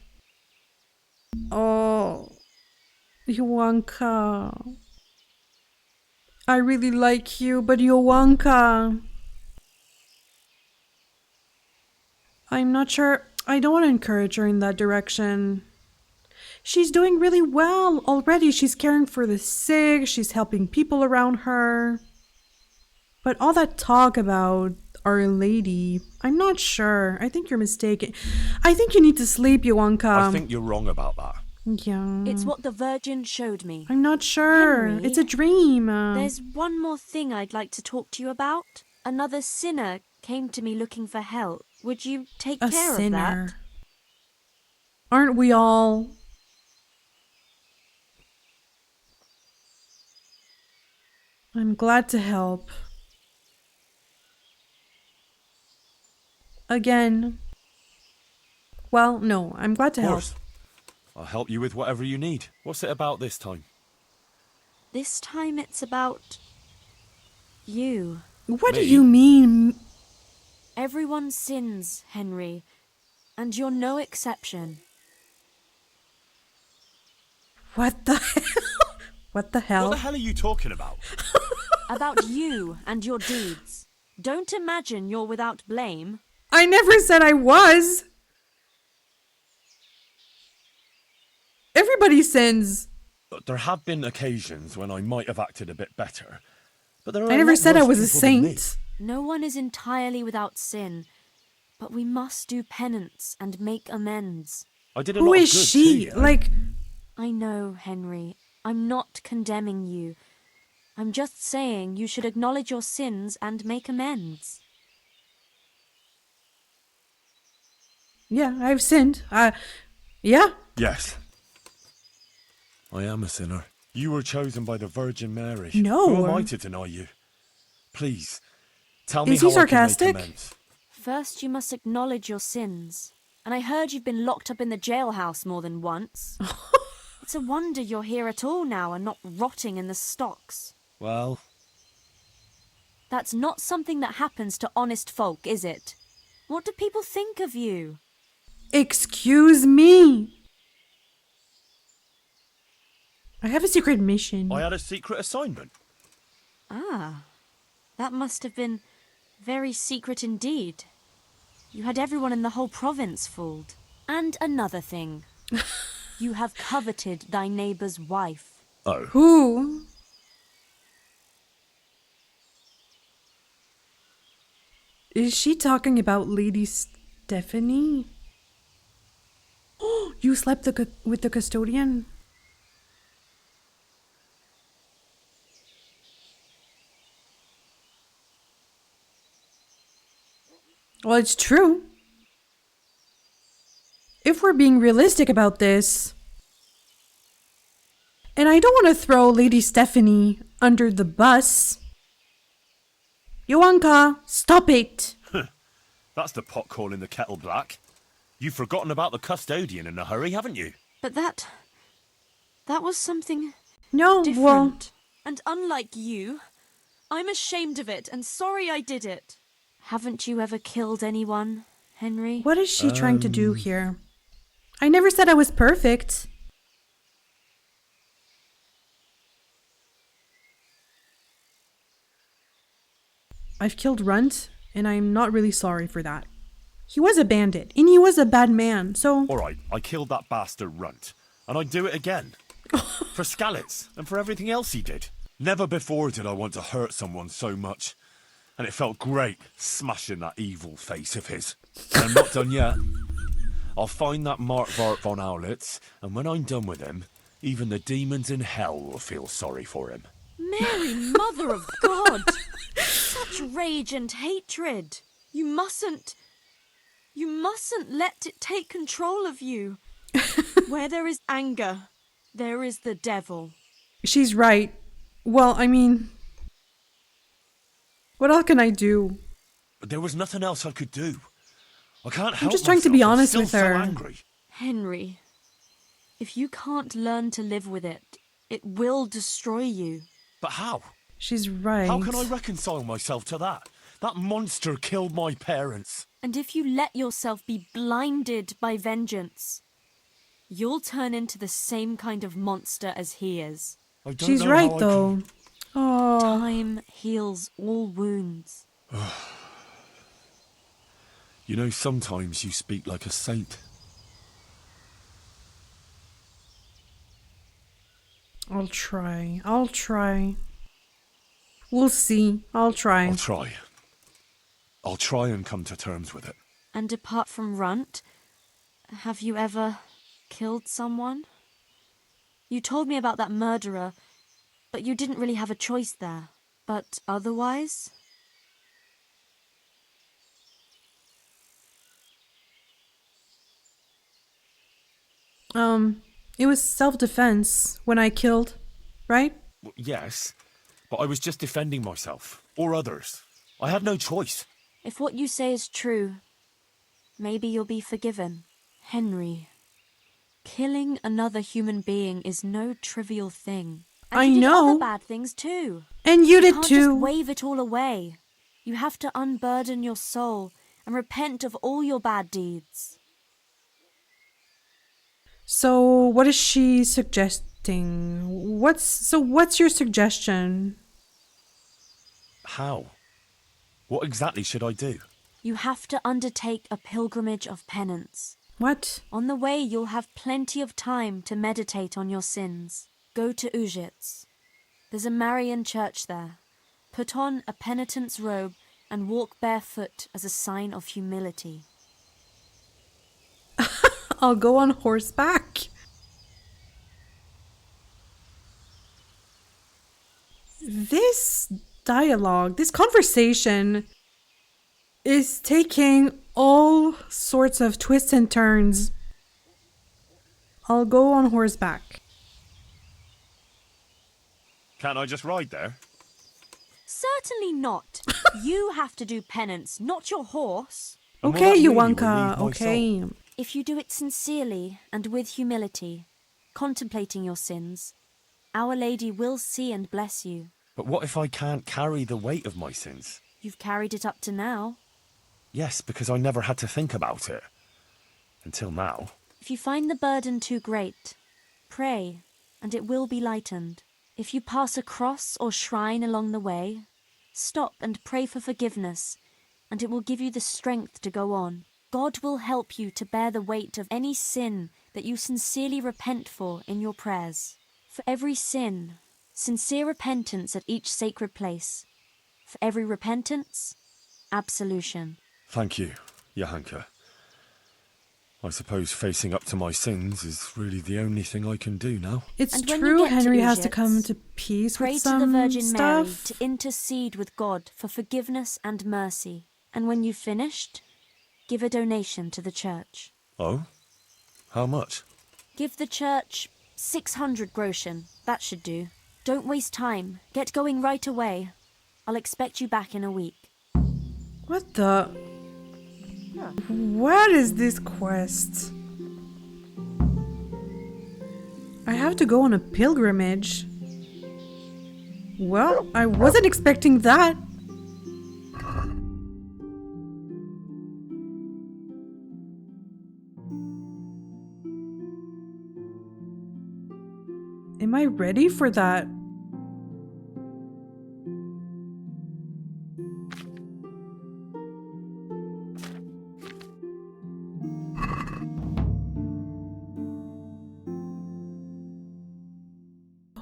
Oh, Johanka. I really like you, but Johanka. I'm not sure. I don't want to encourage her in that direction. She's doing really well already. She's caring for the sick. She's helping people around her. But all that talk about Our Lady, I'm not sure. I think you're mistaken. I think you need to sleep, Johanka. I think you're wrong about that. Yeah. It's what the Virgin showed me. I'm not sure. Henry, It's a dream. There's one more thing I'd like to talk to you about. Another sinner came to me looking for help. Would you take A care sinner. of that? Aren't we all? I'm glad to help. Again. Well, no, I'm glad to Of help. course. I'll help you with whatever you need. What's it about this time? This time it's about you. What do Me? you mean? Everyone sins, Henry, and you're no exception. What the hell? What the hell? What the hell are you talking about? About you and your deeds. Don't imagine you're without blame. I never said I was. Everybody sins. There have been occasions when I might have acted a bit better. But there are I a never lot said I worse was a people than me. saint. No one is entirely without sin, but we must do penance and make amends. I did a Who lot is of good she? too, you know. Like, I know, Henry. I'm not condemning you. I'm just saying you should acknowledge your sins and make amends. yeah, I've sinned. Yeah. Yes, I am a sinner. You were chosen by the Virgin Mary. No. Who am I to deny you? Please, tell me Is he how I can sarcastic? make amends. First, you must acknowledge your sins. And I heard you've been locked up in the jailhouse more than once. It's a wonder you're here at all now and not rotting in the stocks. Well, That's not something that happens to honest folk, is it? What do people think of you? Excuse me. I have a secret mission. I had a secret assignment. Ah, that must have been very secret indeed. You had everyone in the whole province fooled. And another thing. You have coveted thy neighbour's wife. Oh. Who? Is she talking about Lady Stephanie? Oh, you slept with the custodian? Well, it's true. If we're being realistic about this, and I don't want to throw Lady Stephanie under the bus. Johanka, stop it! That's the pot calling the kettle black. You've forgotten about the custodian in a hurry, haven't you? But that was something different. Well, and unlike you, I'm ashamed of it and sorry I did it. Haven't you ever killed anyone, Henry? What is she trying to do here? I never said I was perfect. I've killed Runt, and I'm not really sorry for that. He was a bandit, and he was a bad man, so... Alright, I killed that bastard Runt, and I'd do it again. For Skalitz, and for everything else he did. Never before did I want to hurt someone so much. And it felt great, smashing that evil face of his. And I'm not done yet. I'll find that Martvart von Aulitz, and when I'm done with him, even the demons in hell will feel sorry for him. Mary, Mother of God! Such rage and hatred! You mustn't let it take control of you. Where there is anger, there is the devil. She's right. Well, I mean... what else can I do? There was nothing else I could do. I can't help I'm just trying to be myself. honest I'm with still her. So angry. Henry, if you can't learn to live with it, it will destroy you. But how? She's right. How can I reconcile myself to that? That monster killed my parents. And if you let yourself be blinded by vengeance, you'll turn into the same kind of monster as he is. She's right, though. Oh. Time heals all wounds. You know, sometimes you speak like a saint. I'll try. We'll see. I'll try. I'll try and come to terms with it. And apart from Runt, have you ever killed someone? You told me about that murderer, but you didn't really have a choice there. But otherwise? It was self-defense when I killed, right? Well, yes, but I was just defending myself, or others. I had no choice. If what you say is true, maybe you'll be forgiven. Henry, killing another human being is no trivial thing. And I you did know. other bad things too. And you did can't too. Just wave it all away. You have to unburden your soul and repent of all your bad deeds. So, what is she suggesting? What's your suggestion? How? What exactly should I do? You have to undertake a pilgrimage of penance. What? On the way, you'll have plenty of time to meditate on your sins. Go to Ujits. There's a Marian church there. Put on a penitent's robe and walk barefoot as a sign of humility. I'll go on horseback. This dialogue, this conversation is taking all sorts of twists and turns. I'll go on horseback. Can't I just ride there? Certainly not. You have to do penance, not your horse. And will Okay, that really Johanka, relieve my okay. soul? If you do it sincerely and with humility, contemplating your sins, Our Lady will see and bless you. But what if I can't carry the weight of my sins? You've carried it up to now. Yes, because I never had to think about it. Until now. If you find the burden too great, pray, and it will be lightened. If you pass a cross or shrine along the way, stop and pray for forgiveness, and it will give you the strength to go on. God will help you to bear the weight of any sin that you sincerely repent for in your prayers. For every sin, sincere repentance at each sacred place. For every repentance, absolution. Thank you, Johanka. I suppose facing up to my sins is really the only thing I can do now. It's And when true you get to Henry has to Ujits, come to peace pray with to the some Virgin Mary stuff. to intercede with God for forgiveness and mercy. And when you've finished, give a donation to the church. Oh? How much? Give the church 600 groschen. That should do. Don't waste time. Get going right away. I'll expect you back in a week. What the? What is this quest? I have to go on a pilgrimage. Well, I wasn't expecting that. Am I ready for that?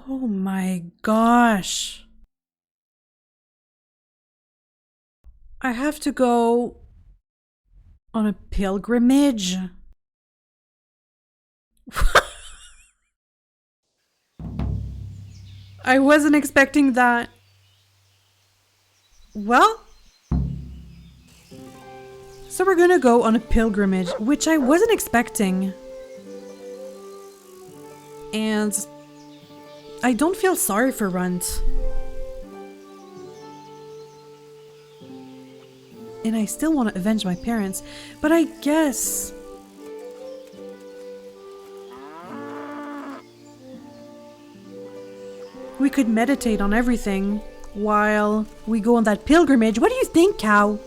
Oh my gosh. I have to go on a pilgrimage. I wasn't expecting that. Well, so we're gonna go on a pilgrimage, which I wasn't expecting. And I don't feel sorry for Runt. And I still want to avenge my parents, but I guess we could meditate on everything while we go on that pilgrimage. What do you think, Cow?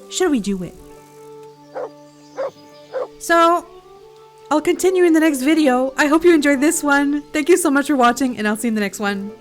Should we do it? So, I'll continue in the next video. I hope you enjoyed this one. Thank you so much for watching, and I'll see you in the next one.